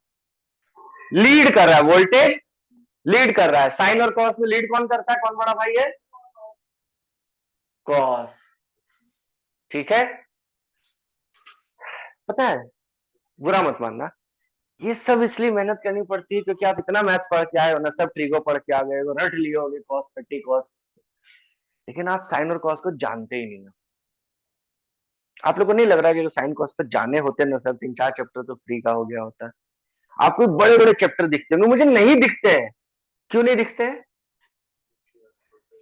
Speaker 1: लीड कर रहा है, वोल्टेज लीड कर रहा है, साइन और कॉस में लीड कौन करता है, कौन बड़ा भाई है, कॉस, ठीक है, पता है, बुरा मत मानना, ये सब इसलिए मेहनत करनी पड़ती है क्योंकि आप इतना मैथ्स पढ़ के आए हो ना, सब ट्रिगो पढ़ के आ गए हो, रट लिए होगे कॉस 30 कॉस, लेकिन आप साइन और कॉस को जानते ही नहीं हो। आप लोग को नहीं लग रहा है कि साइन कॉस को जाने होते ना सर, 3-4 चैप्टर तो फ्री का हो गया होता, आपको बड़े बड़े चैप्टर दिखते हैं, मुझे नहीं दिखते हैं, क्यों नहीं दिखते हैं,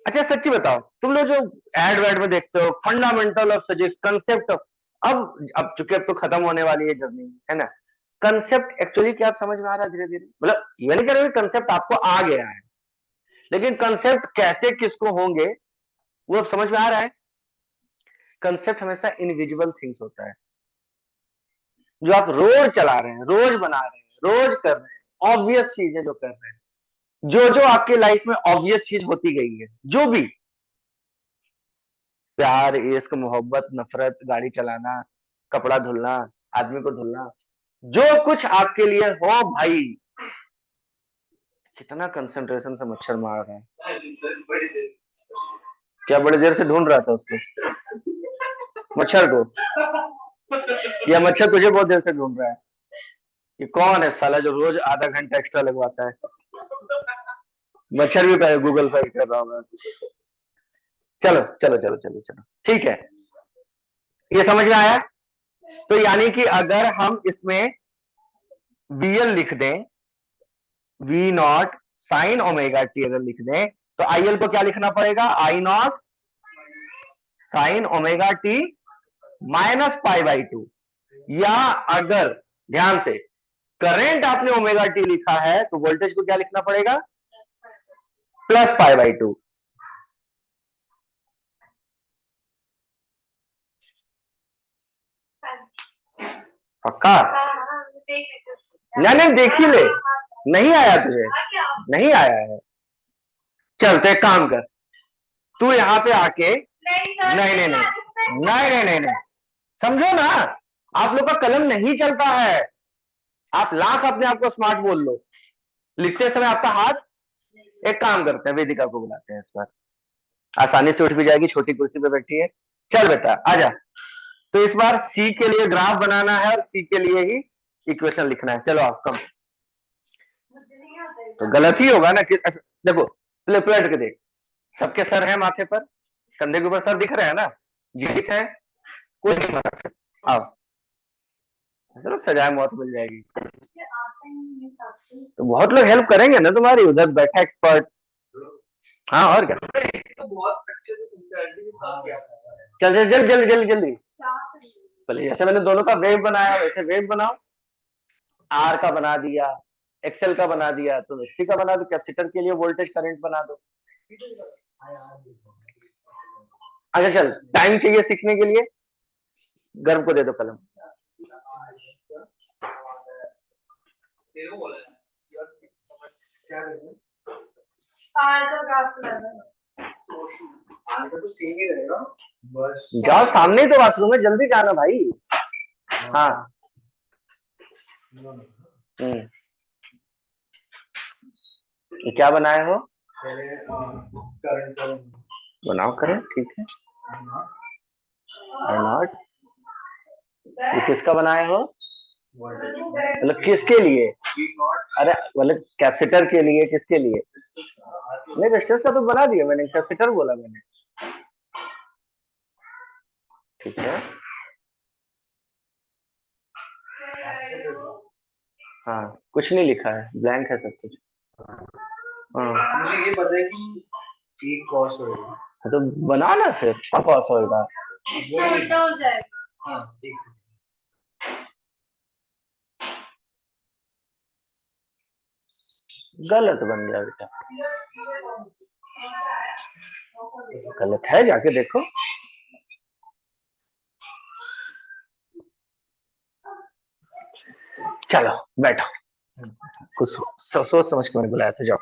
Speaker 1: अच्छा सच्ची बताओ, तुम लोग जो एड वेड में देखते हो, fundamental of physics, concept of, अब चूंकि अब तो खत्म होने वाली है जर्नी, है ना, कंसेप्ट एक्चुअली क्या आप समझ में आ रहा है धीरे धीरे, मतलब ये नहीं कह रहे कंसेप्ट आपको आ गया है, लेकिन कंसेप्ट कहते किसको होंगे वो अब समझ में आ रहा है। कंसेप्ट हमेशा इनविजिबल थिंग्स होता है, जो आप रोज चला रहे हैं, रोज बना रहे हैं, रोज कर रहे हैं, ऑब्वियस चीज है जो कर रहे हैं, जो जो आपके लाइफ में ऑब्वियस चीज होती गई है, जो भी प्यार, इश्क, मोहब्बत, नफरत, गाड़ी चलाना, कपड़ा धुलना, आदमी को धुलना, जो कुछ आपके लिए हो भाई, कितना कंसंट्रेशन से मच्छर मार रहा है। क्या बड़ी देर से ढूंढ रहा था उसको, मच्छर को, या मच्छर तुझे बहुत देर से ढूंढ रहा है? ये कौन है साला जो रोज आधा घंटा एक्स्ट्रा लगवाता है? मच्छर भी कहे गूगल सर्च कर रहा हूं मैं। चलो चलो चलो चलो चलो, ठीक है, ये समझ में आया। तो यानी कि अगर हम इसमें VL लिख दें, V not sine omega T अगर लिख दें, तो IL को क्या लिखना पड़ेगा? I not sine omega T minus pi by to, या अगर ध्यान से करंट आपने ओमेगा टी लिखा है तो वोल्टेज को क्या लिखना पड़ेगा? Plus pi by to. पक्का? नहीं देख ही ले, नहीं आया तुझे? नहीं आया है? चल तो एक काम कर, तू यहां पे आके, नहीं नहीं नहीं नहीं नहीं नहीं नहीं, समझो ना, आप लोग का कलम नहीं चलता है। आप लाख अपने आप को स्मार्ट बोल लो, लिखते समय आपका हाथ, एक काम करते हैं, वेदिका को बुलाते हैं, इस बार आसानी से उठ भी जाएगी, छोटी कुर्सी पे बैठी है। चल बेटा आजा। तो इस बार सी के लिए ग्राफ बनाना है और सी के लिए ही इक्वेशन लिखना है। चलो आप कम, तो गलत ही होगा ना कि देखो, पलट के देख, सबके सर है माथे पर, कंधे के ऊपर सर दिख रहा है ना, जीवित है, कोई नहीं मरा। आओ, चलो सजाए मौत मिल जाएगी। तो बहुत लोग हेल्प करेंगे ना तुम्हारी, उधर बैठा एक्सपर्ट। हाँ और क्या, चल चल जल्दी जल्दी जल्दी जल्दी, पहले जैसे मैंने दोनों का वेव बनाया वैसे वेव बनाओ। आर का बना दिया, एक्सएल का बना दिया, तो एक्सी का बना दो, कैपेसिटर के लिए वोल्टेज करंट बना दो। अच्छा चल, टाइम चाहिए सीखने के लिए, गर्व को दे दो कलम। जाओ सामने तो वाशरूम में, जल्दी जाना भाई। हाँ क्या बनाए हो? बनाओ करें, ठीक है। नॉट, ये किसका बनाए हो? मतलब किसके लिए? अरे मतलब कैपेसिटर के लिए, किसके लिए? नहीं रेजिस्टेंस का तो बना दिया मैंने, कैपेसिटर बोला मैंने, ठीक है। हाँ कुछ नहीं लिखा है, ब्लैंक है सब कुछ। हाँ मुझे ये पता है कि एक कॉस होगा, तो बना ना फिर, कॉस होगा। उल्टा हो जाएगा। हाँ एक सेकंड, गलत बन गया बेटा, गलत है, जाके देखो। चलो बैठो, कुछ सोच समझ के मैंने बुलाया था, जाओ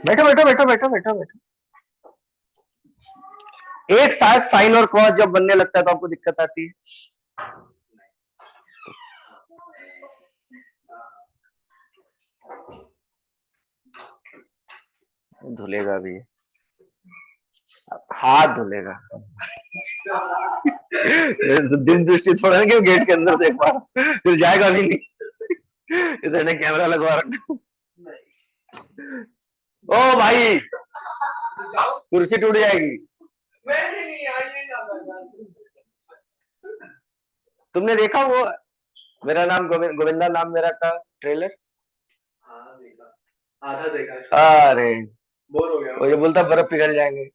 Speaker 1: बैठो बैठो बैठो बैठो बैठो बैठो। एक साथ साइन और क्रॉस जब बनने लगता है तो आपको दिक्कत आती है। धुलेगा भी, हाथ धुलेगा। दिन दृष्टि थोड़ा ना, क्यों गेट के अंदर देख पा, फिर जाएगा भी नहीं। इधर कैमरा लगवा रखा। ओ भाई कुर्सी टूट जाएगी। तुमने देखा वो मेरा नाम गोविंदा नाम मेरा का ट्रेलर? हाँ देखा, आधा देखा। अरे बोर हो गया, वो जो बोलता बर्फ पिघल जाएंगे,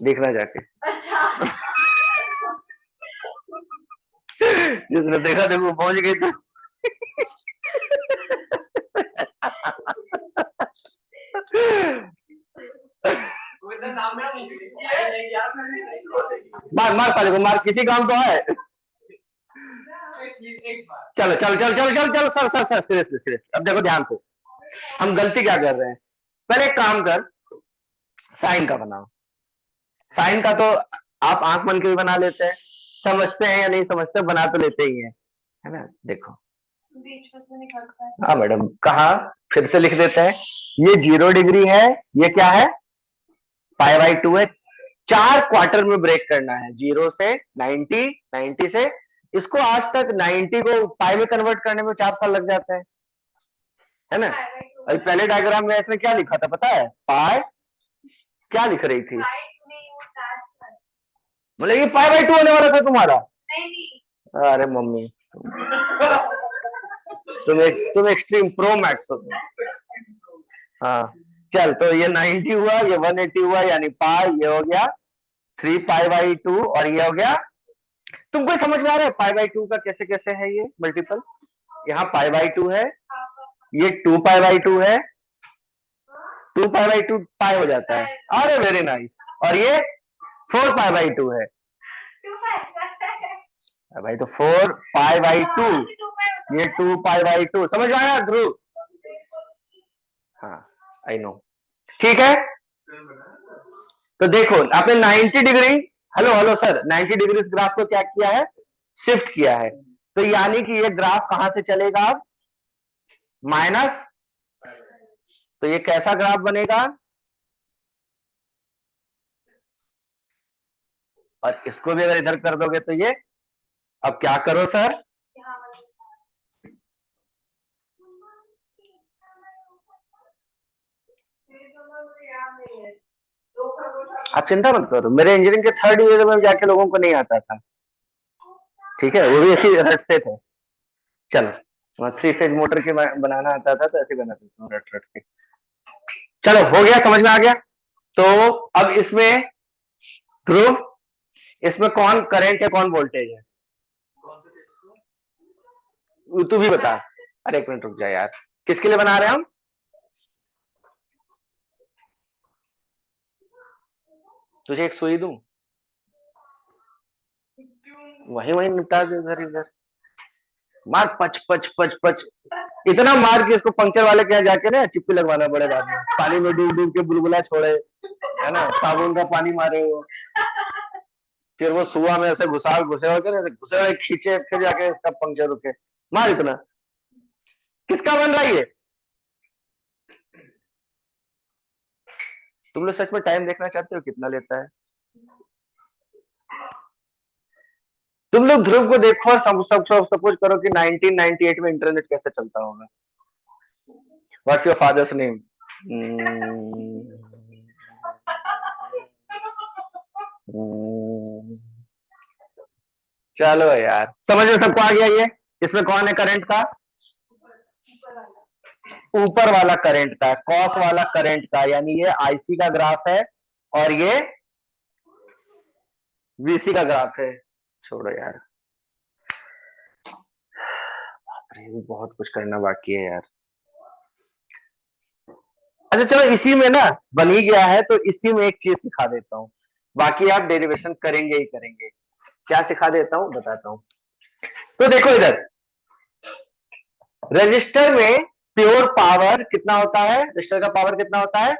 Speaker 1: देखना जाके। अच्छा। जिसने देखा देखो पहुंच गई तो मार मार साले को मार, किसी काम तो है। चलो चलो चलो चलो चलो चलो sir sir sir seriously serious, अब देखो ध्यान से हम गलती क्या कर रहे हैं। पहले एक काम कर, साइन का बनाओ। साइन का तो आप आंख बंद के भी बना लेते हैं, समझते हैं या नहीं समझते, बना तो लेते ही है ना। देखो
Speaker 3: बीच में से निकलता है।
Speaker 1: हाँ मैडम, कहा फिर से लिख देते हैं। ये 0 डिग्री है, ये क्या है π/2 है। 4 क्वार्टर में ब्रेक करना है, 0 से 90, 90 से इसको आज तक 90 को पाई में कन्वर्ट करने में 4 साल लग जाते हैं, है ना। अभी पहले डायग्राम में इसने क्या लिखा था पता है, पाई क्या लिख रही थी, मतलब ये π/2 होने वाला था तुम्हारा। अरे मम्मी तुम एक्सट्रीम प्रो मैक्स हो तुम। हाँ चल, तो ये 90 हुआ, ये 180 हुआ, यानी पाई ये हो गया 3π/2 और ये हो गया। तुमको समझ में आ रहा है π/2 का कैसे कैसे है ये मल्टीपल। यहाँ π/2 है, ये 2π/2 है, 2π/2 पाई हो जाता है। अरे वेरी नाइस। और ये 4π/2 है भाई, तो 4π/2, ये 2π/2 समझ में आया ध्रुव। हाँ आई नो, ठीक है। तो देखो आपने 90 degree, hello hello sir, 90 degree इस ग्राफ को क्या किया है, शिफ्ट किया है। तो यानी कि ये ग्राफ कहां से चलेगा अब, माइनस। तो ये कैसा ग्राफ बनेगा, और इसको भी अगर इधर कर दोगे तो ये, अब क्या करो सर, आप चिंता मत करो, मेरे इंजीनियरिंग के 3rd ईयर में जाके लोगों को नहीं आता था, ठीक है, वो भी ऐसे रटते थे। चलो 3 फेज मोटर के बनाना आता था तो ऐसे बनाते थे रट रट के। चलो हो गया, समझ में आ गया। तो अब इसमें ध्रुव, इसमें कौन करंट है कौन वोल्टेज है, तू भी बता। अरे 1 मिनट रुक जा यार, किसके लिए बना रहे हैं हम, तुझे एक सुई दूं, वही वही निपटा दे इधर इधर, मार पच पच पच पच, इतना मार के इसको पंक्चर वाले के यहाँ जाके ना चिप्पी लगवाना पड़े बाद में, पानी में डूब डूब के बुलबुला छोड़े, है ना, साबुन का पानी मारे वो, फिर वो सुआ में ऐसे घुसे होकर घुसे खींचे, फिर जाके इसका पंक्चर रुके। मार इतना, किसका बन रहा है ये, तुम लोग सच में टाइम देखना चाहते हो कितना लेता है। तुम लोग ध्रुव को देखो और सपोज करो कि 1998 में इंटरनेट कैसे चलता होगा। व्हाट्स योर फादर्स नेम, चलो यार, समझ में सबको आ गया ये, इसमें कौन है करंट का, ऊपर वाला करंट का, कॉस वाला करंट का, यानी ये आईसी का ग्राफ है और ये वीसी का ग्राफ है। छोड़ो यार, बहुत कुछ करना बाकी है यार। अच्छा चलो, इसी में ना बन ही गया है, तो इसी में एक चीज सिखा देता हूं, बाकी आप डेरिवेशन करेंगे ही करेंगे। क्या सिखा देता हूं बताता हूं। तो देखो इधर, रजिस्टर में प्योर पावर कितना होता है, रजिस्टर का पावर कितना होता है,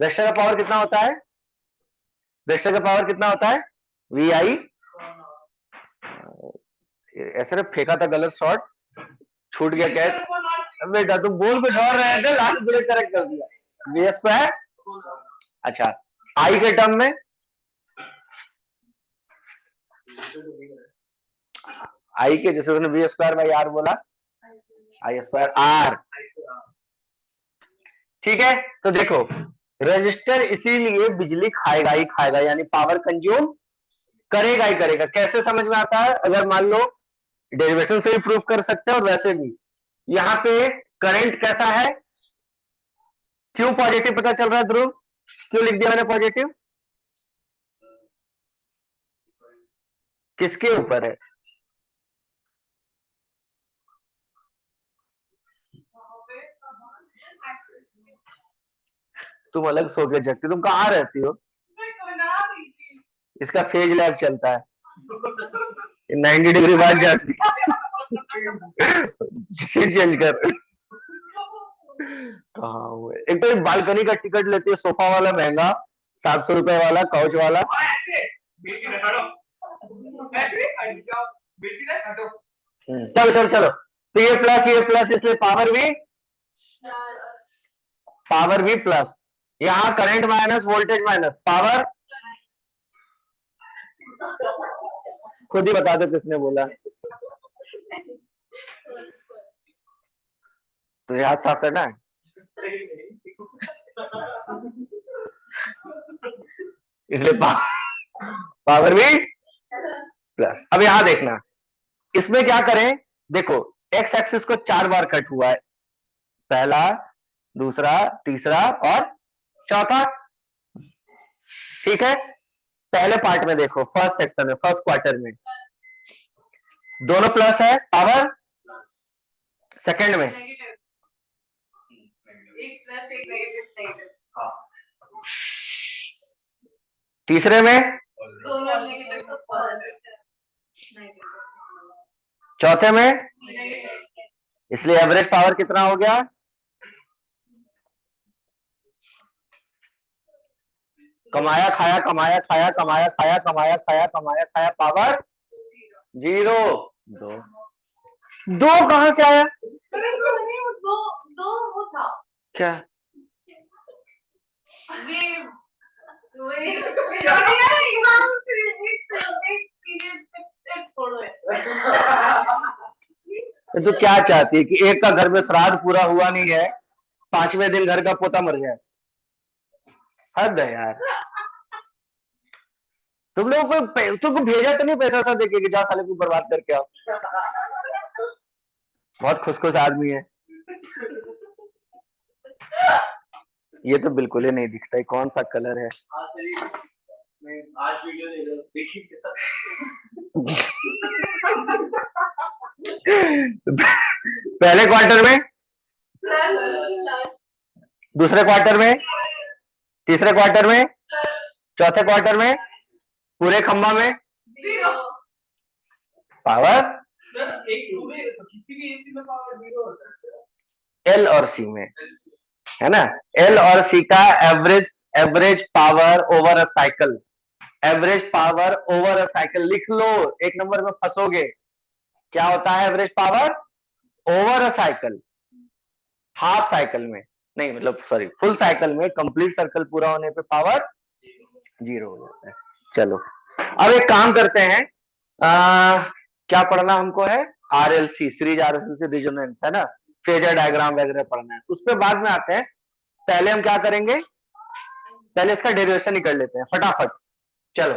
Speaker 1: रजिस्टर का पावर कितना होता है, रजिस्टर का पावर कितना होता है, वी आई, ऐसे ना फेंका था गलत शॉट, छूट गया कैच। बेटा तुम बोल कुछ और रहे थे, लास्ट ब्रेक करेक्ट कर दिया, वी स्क्वायर। अच्छा आई के टर्म में, आई के जैसे उसने वी स्क्वायर बाई आर बोला, आई स्क्वायर आर, ठीक है। तो देखो रजिस्टर इसीलिए बिजली खाएगा ही खाएगा, यानी पावर कंज्यूम करेगा ही करेगा। कैसे समझ में आता है, अगर मान लो डेरिवेशन से भी प्रूफ कर सकते हैं और वैसे भी, यहां पे करंट कैसा है, क्यों पॉजिटिव पता चल रहा है ध्रुव, क्यों लिख दिया मैंने पॉजिटिव, किसके ऊपर है, तुम अलग सो के जगती, तुम कहाँ रहती हो? इसका फेज लैब चलता है, 90 डिग्री बाद जाती सीट चेंज कर। कहाँ हुए? एक तो बालकनी का टिकट लेती है, सोफा वाला महंगा, 700 रुपए वाला काउच वाला। चलो चलो चलो, तो ये प्लस इसलिए पावर भी प्लस, यहाँ current minus voltage minus power. खुद ही बता दो किसने बोला, तो याद साफ करना है। इसलिए पावर भी प्लस। अब यहां देखना, इसमें क्या करें, देखो एक्स एक्सिस को 4 बार कट हुआ है, पहला, दूसरा, तीसरा और चौथा। ठीक है, पहले पार्ट में देखो, फर्स्ट सेक्शन में, फर्स्ट क्वार्टर में दोनों प्लस है, पावर। सेकंड में तीसरे में, चौथे में, इसलिए एवरेज पावर कितना हो गया? कमाया खाया कमाया खाया कमाया खाया कमाया खाया कमाया खाया, पावर 0। दो कहां से आया?
Speaker 3: दो वो था
Speaker 1: क्या? तो क्या चाहती है कि एक का घर में श्राद्ध पूरा हुआ नहीं है, 5वें दिन घर का पोता मर जाए? हद है यार। तुम लोग को तुमको भेजा तो नहीं पैसा सा देके कि जा साले को बर्बाद करके आओ? बहुत खुशखुश आदमी है ये, तो बिल्कुल ही नहीं दिखता है कौन सा कलर है।
Speaker 2: आज वीडियो देख रहा हूं, देखिए
Speaker 1: पहले क्वार्टर में, दूसरे क्वार्टर में, तीसरे क्वार्टर में, चौथे क्वार्टर में, पूरे खंबा में पावर
Speaker 2: किसी भी एसी में पावर 0 होता है।
Speaker 1: एल और सी में, है ना? एल और सी का average power over a cycle, average power over a cycle लिख लो, 1 नंबर में फंसोगे। क्या होता है average power over a cycle? Half cycle में नहीं, मतलब सॉरी, फुल साइकिल में, कंप्लीट सर्कल पूरा होने पे पावर 0 हो जाता है। चलो अब एक काम करते हैं, क्या पढ़ना हमको है? आरएलसी, सीरीज आरएलसी रेजोनेंस, है ना? फेजर डायग्राम वगैरह पढ़ना है, उस पर बाद में आते हैं। पहले हम क्या करेंगे, पहले इसका डेरिवेशन ही कर लेते हैं फटाफट। चलो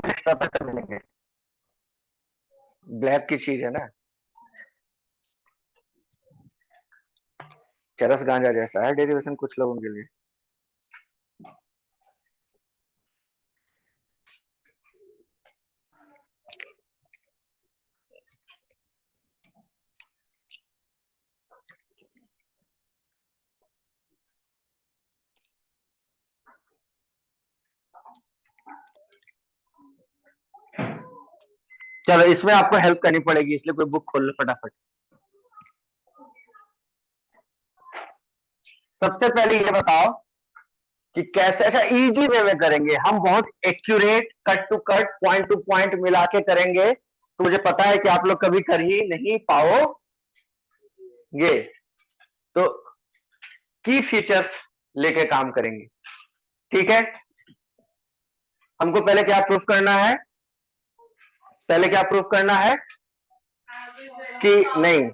Speaker 1: एक्स्ट्रा मिलेंगे, ब्लैक की चीज है ना, चरस गांजा जैसा है डेरिवेशन कुछ लोगों के लिए। चलो इसमें आपको हेल्प करनी पड़ेगी, इसलिए कोई बुक खोल लो फटाफट। सबसे पहले ये बताओ कि कैसे, ऐसा इजी वे में करेंगे हम, बहुत accurate, cut to cut, point to point मिला के करेंगे, तो मुझे पता है कि आप लोग कभी कर ही नहीं पाओगे। तो की फीचर्स लेके काम करेंगे, ठीक है? हमको पहले क्या प्रूफ करना है? पहले क्या प्रूफ करना है कि नहीं,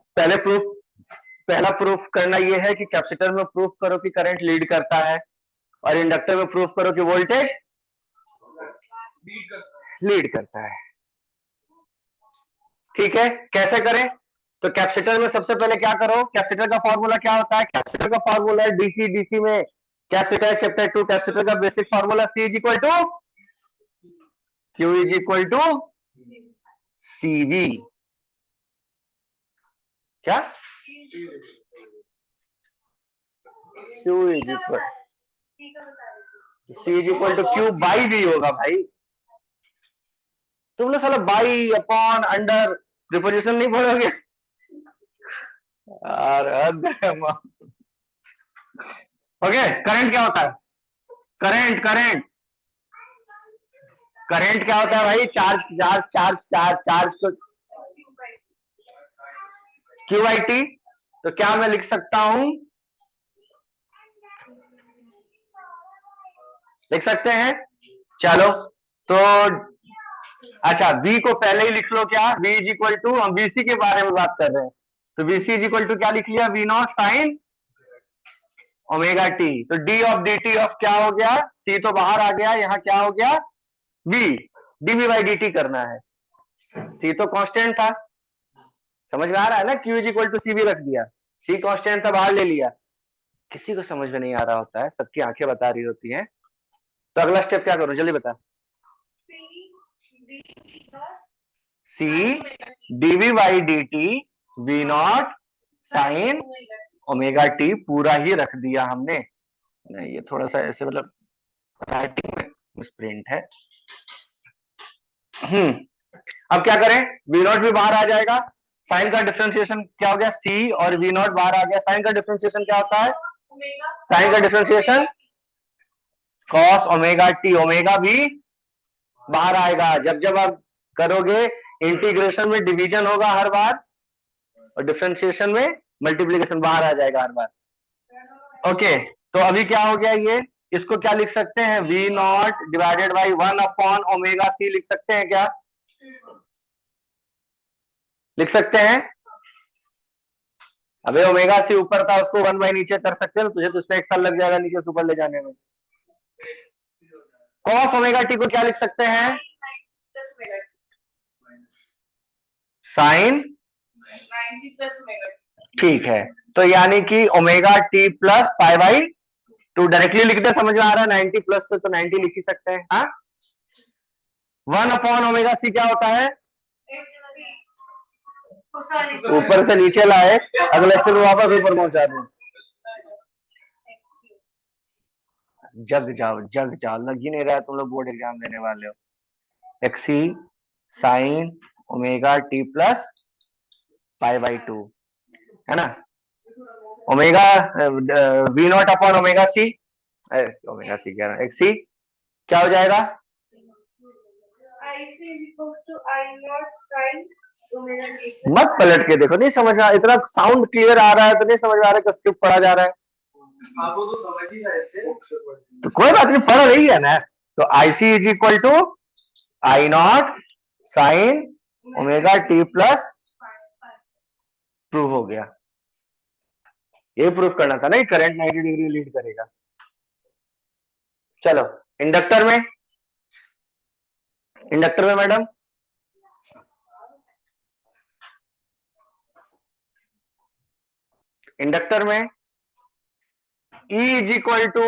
Speaker 1: पहला प्रूफ करना यह है कि कैपेसिटर में प्रूफ करो कि करंट लीड करता है, और इंडक्टर में प्रूफ करो कि वोल्टेज लीड करता है। ठीक है, कैसे करें? तो कैपेसिटर में सबसे पहले क्या करो, कैपेसिटर का फॉर्मूला क्या होता है? कैपेसिटर का फॉर्मूला है डीसी में कैपेसिटर चैप्टर 2, कैपेसिटर का basic formula C is equal to Q is equal to CV। क्या Q इज इक्वल
Speaker 3: ठीक है बताइए।
Speaker 1: C is equal to Q by V होगा भाई। तुम लोग साला बाई अपॉन अंडर प्रीपोजिशन नहीं पढ़ोगे यार, हद है माँ। ओके, करंट क्या होता है? करंट करंट करंट क्या होता है भाई? Charge charge charge charge charge को Q बाई टी। तो क्या मैं लिख सकता हूं? लिख सकते हैं? चलो तो अच्छा, V को पहले ही लिख लो। क्या V इज इक्वल टू, हम VC के बारे में बात कर रहे हैं, तो VC इज इक्वल टू क्या लिख लिया? V not sine omega T. तो D of D T of क्या हो गया? C तो बाहर आ गया, यहां क्या हो गया? V dV बाई dt करना है। C तो कांस्टेंट था, समझ में आ रहा है ना? Q is equal to C भी रख दिया, C कांस्टेंट था, बाहर ले लिया। किसी को समझ में नहीं आ रहा होता है, सबकी आंखें बता रही होती हैं। तो अगला स्टेप क्या करूं, जल्दी बता। C dV by dt V not sine omega T पूरा ही रख दिया हमने। नहीं, ये थोड़ा सा ऐसे मतलब राइटिंग में मिसप्रिंट है। अब क्या करें? V नॉट भी बाहर आ जाएगा, साइन का डिफरेंशिएशन क्या हो गया? C और V नॉट बाहर आ गया। साइन का डिफरेंशिएशन क्या होता है? साइन का differentiation cos omega T. Omega भी बाहर आएगा। जब जब आप करोगे इंटीग्रेशन में डिवीजन होगा हर बार, और डिफरेंशिएशन में मल्टीप्लिकेशन बाहर आ जाएगा हर बार। ओके, तो अभी क्या हो गया? ये इसको क्या लिख सकते हैं? V not divided by 1 upon omega C लिख सकते हैं क्या? लिख सकते हैं? अबे ओमेगा C ऊपर था, उसको 1 बाई नीचे कर सकते हैं, तुझे तो उसमें एक साल लग जाएगा नीचे से ऊपर ले जाने में। कॉस ओमेगा टी को क्या लिख सकते हैं? साइन। ठीक है, तो यानी कि omega T plus pi by to directly लिखते, समझ में आ रहा है? 90 प्लस से तो 90 लिख ही सकते हैं। हाँ, 1 अपॉन ओमेगा सी क्या होता है? ऊपर से नीचे लाए, अगले स्टेप में वापस ऊपर पहुंचा दें। जग जाओ जग जाओ, लग ही नहीं रहा है तुम लोग बोर्ड एग्जाम देने वाले हो। XC sine omega T plus pi by two, है ना? Omega V not upon omega C, omega C कह रहा हूं, एक्सी क्या हो जाएगा? मत पलट के देखो, नहीं समझ में आ, इतना साउंड क्लियर आ रहा है तो नहीं समझ में आ रहा है कि स्क्रिप्ट पढ़ा जा रहा है।
Speaker 2: आपको तो समझ ही रहे थे।
Speaker 1: तो कोई बात नहीं, पढ़ रही है ना। तो IC is equal to I not sine omega T plus, prove हो गया। ये प्रूफ करना था ना, करंट 90 डिग्री लीड करेगा। चलो इंडक्टर में, इंडक्टर में मैडम इंडक्टर में E is equal to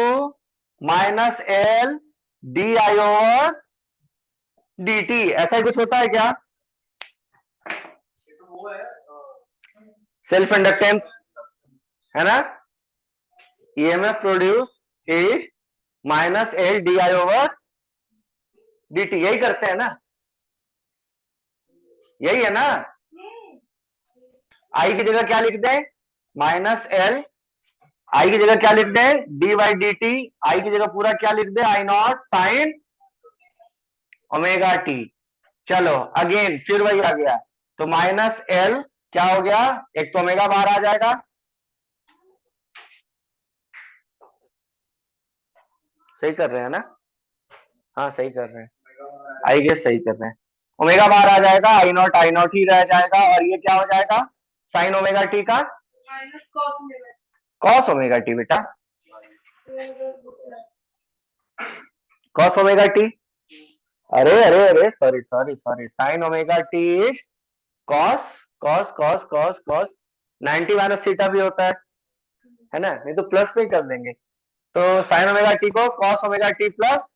Speaker 1: minus L D I over D T, ऐसा ही कुछ होता है क्या? सेल्फ इंडक्टेंस है ना? EMF produce is minus L D I over D T, यही करते हैं ना? यही है ना? आई की जगह क्या लिख दें? Minus L. आई की जगह क्या लिख दें? D by D T. I की जगह पूरा क्या लिख दें? I not sine omega T. चलो अगेन फिर वही आ गया, तो माइनस एल क्या हो गया? एक तो ओमेगा बाहर आ जाएगा, सही कर रहे हैं ना? हाँ सही कर रहे हैं, आई गेस सही कर रहे हैं। ओमेगा बाहर आ जाएगा, आई नॉट ही रह जाएगा, और ये क्या हो जाएगा? साइन ओमेगा टी का कॉस ओमेगा टी। बेटा कॉस ओमेगा टी, अरे अरे अरे sorry sorry sorry, sign omega T is cos cos cos cos cos 90 minus theta भी होता है ना? नहीं तो प्लस पे ही कर देंगे। तो साइन ओमेगा टी को cos omega T plus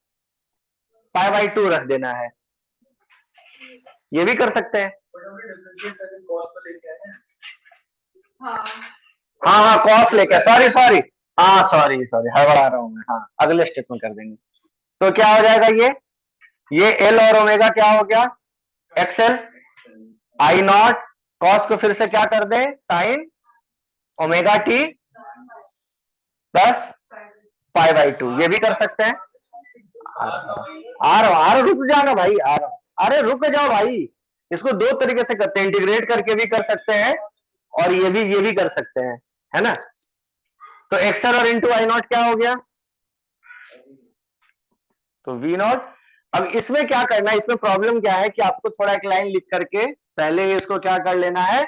Speaker 1: pi by to रख देना है, ये भी कर सकते हैं।
Speaker 3: हाँ
Speaker 1: हाँ हाँ कॉस लेके, सॉरी सॉरी, हाँ सॉरी सॉरी हड़बड़ा रहा हूँ मैं, हाँ अगले स्टेप में कर देंगे। तो क्या हो जाएगा ये एल और ओमेगा क्या हो गया, एक्सएल आई नॉट, कॉस को फिर से क्या कर दें, sign omega T plus pi by 2, ये भी कर सकते हैं। आ रहा हूं, रुक जाना भाई, आ रहा हूं, अरे रुक जाओ भाई। इसको दो तरीके से करते हैं, इंटीग्रेट करके भी कर सकते हैं और ये भी कर सकते हैं, है ना। तो एक्सएल और इंटू आई नॉट क्या हो गया, तो वी नॉट। अब इसमें क्या करना है, इसमें प्रॉब्लम क्या है कि आपको थोड़ा एक लाइन लिख करके पहले ही इसको क्या कर लेना है,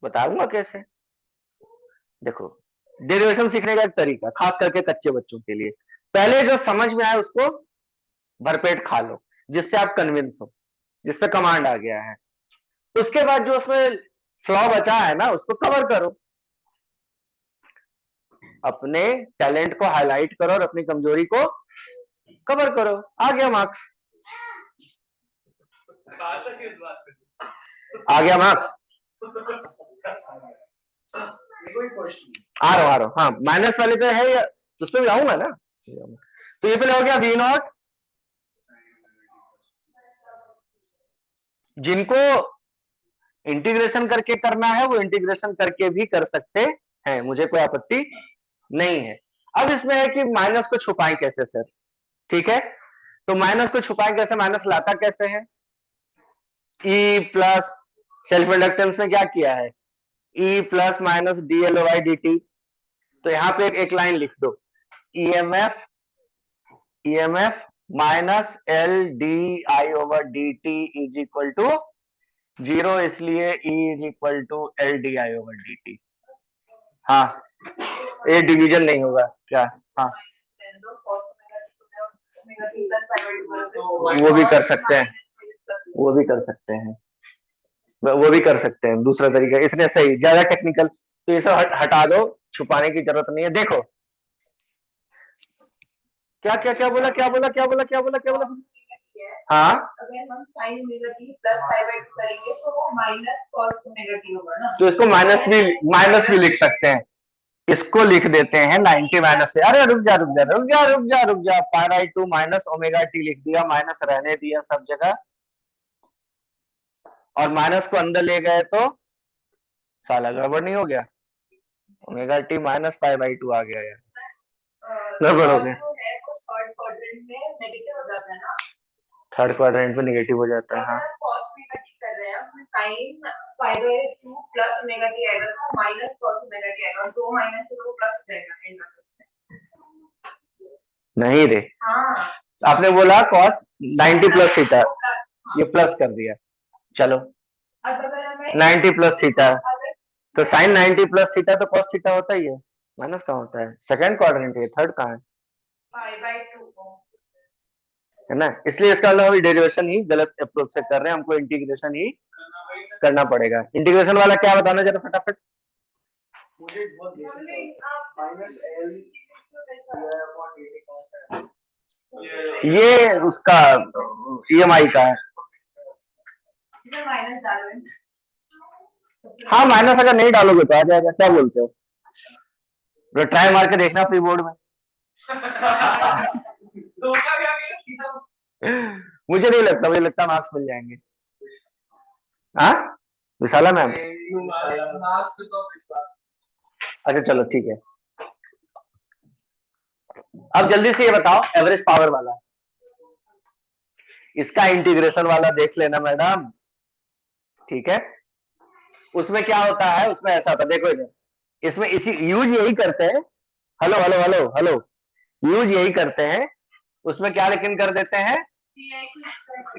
Speaker 1: बताऊंगा कैसे। देखो डेरिवेशन सीखने का एक तरीका, खास करके कच्चे बच्चों के लिए, पहले जो समझ में आए उसको भरपेट खा लो, जिससे आप कन्विंस हो, जिसपे कमांड आ गया है। उसके बाद जो उसमें फ्लॉ बचा है ना, उसको कवर करो, अपने टैलेंट को हाईलाइट करो और अपनी कमजोरी को कवर करो, आ गया मार्क्स, आ गया मार्क्स। आ रहा हूं, हाँ माइनस वाले पे है या उस पर भी आऊंगा ना। तो ये पहले हो गया वी नॉट, जिनको इंटीग्रेशन करके करना है वो इंटीग्रेशन करके भी कर सकते हैं, मुझे कोई आपत्ति नहीं है। अब इसमें है कि माइनस को छुपाएं कैसे सर, ठीक है। तो माइनस को छुपाएं कैसे, माइनस लाता कैसे है, ई प्लस, सेल्फ इंडक्टेंस में क्या किया है, E plus minus D L Y D T. तो यहां पे एक लाइन लिख दो, EMF minus L D I over D T is equal to 0, इसलिए E is equal to L D I over D T. हाँ ये डिवीजन नहीं होगा क्या, हाँ वो भी कर सकते हैं, वो भी कर सकते हैं, वो भी कर सकते हैं दूसरा तरीका, इसने सही, ज्यादा टेक्निकल तो ये सब हटा दो, छुपाने की जरूरत नहीं है। देखो क्या क्या क्या बोला, क्या बोला, क्या बोला, क्या बोला, क्या बोला, हाँ
Speaker 3: अगर हम sin omega t plus pi by 2 करेंगे तो वो माइनस cos ओमेगा t होगा ना,
Speaker 1: तो इसको माइनस भी लिख सकते हैं, इसको लिख देते हैं 90 माइनस से, अरे रुक जा रुक जा रुक जा रुक जा रुक जा, पाई बाई 2 माइनस ओमेगा टी लिख दिया, माइनस रहने दिया सब जगह, और माइनस को अंदर ले गए तो साला गड़बड़ नहीं हो गया, omega T minus pi by 2 आ गया यार, गड़बड़ हो गया,
Speaker 3: थर्ड क्वाड्रेंट में नेगेटिव हो जाता है ना,
Speaker 1: थर्ड क्वाड्रेंट में नेगेटिव हो जाता है, हाँ
Speaker 3: cos ओमेगा t कर रहे हैं उसमें sin pi by 2 plus omega t आएगा तो माइनस cos ओमेगा t आएगा और दो माइनस से दो प्लस हो जाएगा एंड में।
Speaker 1: नहीं रे,
Speaker 3: हाँ
Speaker 1: आपने बोला cos 90 प्लस थीटा, ये प्लस कर दिया, चलो
Speaker 3: अब अगर हमें
Speaker 1: 90 प्लस थीटा, तो साइन 90 प्लस थीटा तो cos थीटा होता ही है, माइनस कहाँ होता है, सेकंड क्वाड्रेंट है, थर्ड कहाँ है,
Speaker 3: पाई बाय 2
Speaker 1: है ना। इसलिए इसका मतलब डेरिवेशन ही गलत अप्रोच से कर रहे हैं, हमको इंटीग्रेशन ही करना पड़ेगा। इंटीग्रेशन वाला क्या बताना जरा फटाफट,
Speaker 2: मुझे बहुत माइनस एल
Speaker 1: ये उसका ईएमआई का है,
Speaker 3: माइनस डालो,
Speaker 1: हाँ माइनस अगर नहीं डालोगे तो आ जाएगा, क्या बोलते हो, ट्राई मार के देखना फ्री बोर्ड में। मुझे नहीं लगता, मुझे लगता मार्क्स मिल जाएंगे, हाँ विशाला मैम, अच्छा चलो ठीक है। अब जल्दी से ये बताओ एवरेज पावर वाला, इसका इंटीग्रेशन वाला देख लेना मैडम, ठीक है। उसमें क्या होता है, उसमें ऐसा होता है, देखो इधर, इसमें इसी यूज यही करते हैं, hello hello hello hello, use यही करते हैं, उसमें क्या लेकिन कर देते हैं,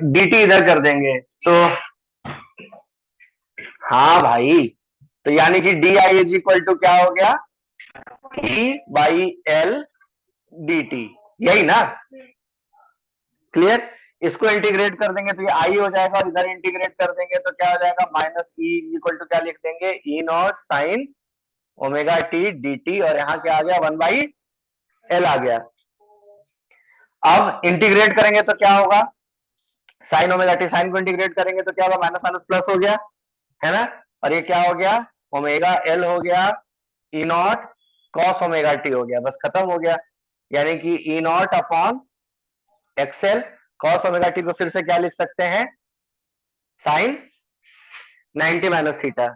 Speaker 1: dt इधर कर देंगे, तो हाँ भाई, तो यानी कि D I is equal to क्या हो गया, E by L D T, यही ना, क्लियर। इसको इंटीग्रेट कर देंगे तो ये आई हो जाएगा, और इधर इंटीग्रेट कर देंगे तो क्या हो जाएगा, minus E is equal to क्या लिख देंगे, E not sine omega T D T, और यहाँ क्या आ गया, 1/l आ गया। अब इंटीग्रेट करेंगे तो क्या होगा, साइन ओमेगा टी, साइन को इंटीग्रेट करेंगे तो क्या होगा, माइनस माइनस प्लस हो गया, है ना, और ये क्या हो गया, ओमेगा एल हो गया E not cos omega T हो गया, बस खत्म हो गया। यानी कि E naught upon XL cos omega T को फिर से क्या लिख सकते हैं, साइन 90 माइनस थीटा।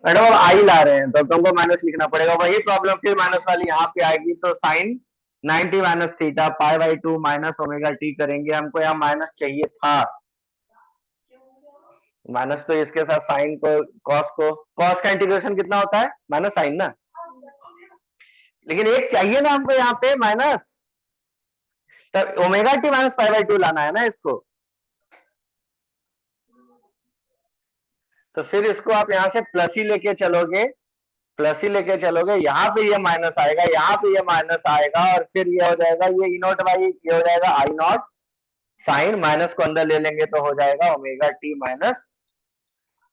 Speaker 1: मैडम अब आई ला रहे हैं तो तुमको माइनस लिखना पड़ेगा, वही प्रॉब्लम फिर माइनस वाली यहाँ पे आएगी, तो sine 90 minus theta pi by 2 minus omega T करेंगे। हमको यहाँ माइनस चाहिए था, माइनस तो इसके साथ साइन को कॉस का इंटीग्रेशन कितना होता है, माइनस साइन ना, लेकिन एक चाहिए ना हमको यहाँ पे माइनस, तब omega T minus pi by 2 लाना है ना इसको। तो फिर इसको आप यहां से प्लस ही लेके चलोगे, प्लस ही लेके चलोगे, यहाँ पे ये माइनस आएगा, यहाँ पे ये माइनस आएगा, और फिर ये हो जाएगा ये ई नॉट बाई ये हो जाएगा आई नॉट साइन, माइनस को अंदर ले लेंगे तो हो जाएगा omega T minus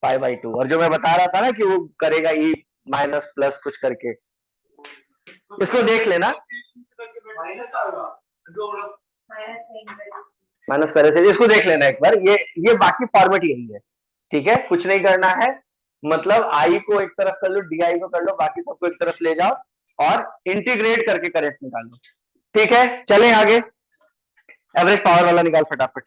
Speaker 1: pi by 2। और जो मैं बता रहा था ना कि वो करेगा ई माइनस प्लस कुछ करके, इसको देख लेना,
Speaker 2: माइनस आएगा जो
Speaker 1: माइनस करे से इसको देख लेना एक बार, ये बाकी फॉर्मेट यही है, ठीक है, कुछ नहीं करना है, मतलब आई को एक तरफ कर लो, डी आई को कर लो, बाकी सबको एक तरफ ले जाओ और इंटीग्रेट करके करेक्ट निकालो, ठीक है। चलें आगे, एवरेज पावर वाला निकाल फटाफट।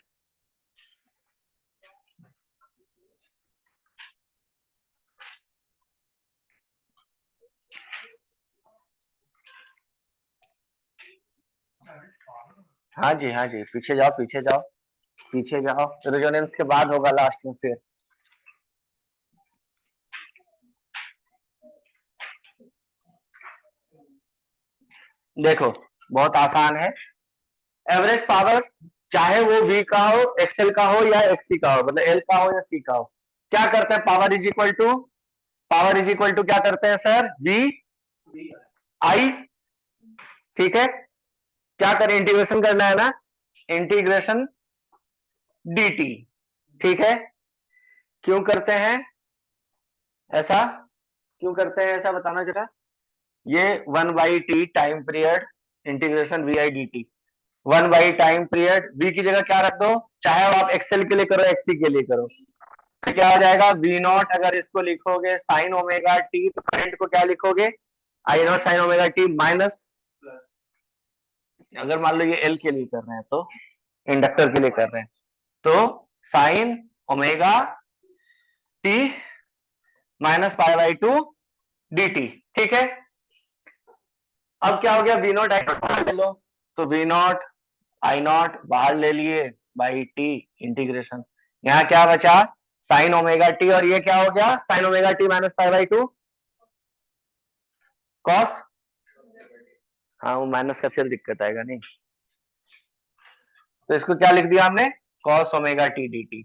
Speaker 1: हाँ जी हाँ जी, पीछे जाओ पीछे जाओ पीछे जाओ, रेजोनेंस के बाद होगा लास्ट में फिर। देखो बहुत आसान है, एवरेज पावर चाहे वो V का हो, एक्सएल का हो या एक्सी का हो, मतलब एल का हो या सी का हो, क्या करते हैं, पावर इज इक्वल टू क्या करते हैं सर, V I, ठीक है, क्या करें, इंटीग्रेशन करना है ना, इंटीग्रेशन dt, ठीक है। क्यों करते हैं ऐसा, क्यों करते हैं ऐसा बताना जरा, ये 1/t time period integration V I D T, 1 time period, v की जगह क्या रख दो, चाहे आप एक्सएल के लिए करो एक्सी के लिए करो, तो क्या हो जाएगा v नॉट, अगर इसको लिखोगे साइन ओमेगा टी, तो करंट को क्या लिखोगे, I not sine omega T minus, अगर मान लो ये एल के लिए कर रहे हैं तो इंडक्टर के लिए कर रहे हैं, तो sign omega T minus pi by 2 D T, ठीक है। अब क्या हो गया, वी नॉट आई नॉट ले लो, तो वी नॉट आई नॉट बाहर ले लिए बाई टी इंटीग्रेशन, यहाँ क्या बचा साइन ओमेगा टी, और ये क्या हो गया sign omega T minus pi by 2 cos, हाँ वो माइनस का फिर दिक्कत आएगा नहीं, तो इसको क्या लिख दिया हमने, cos omega T D T.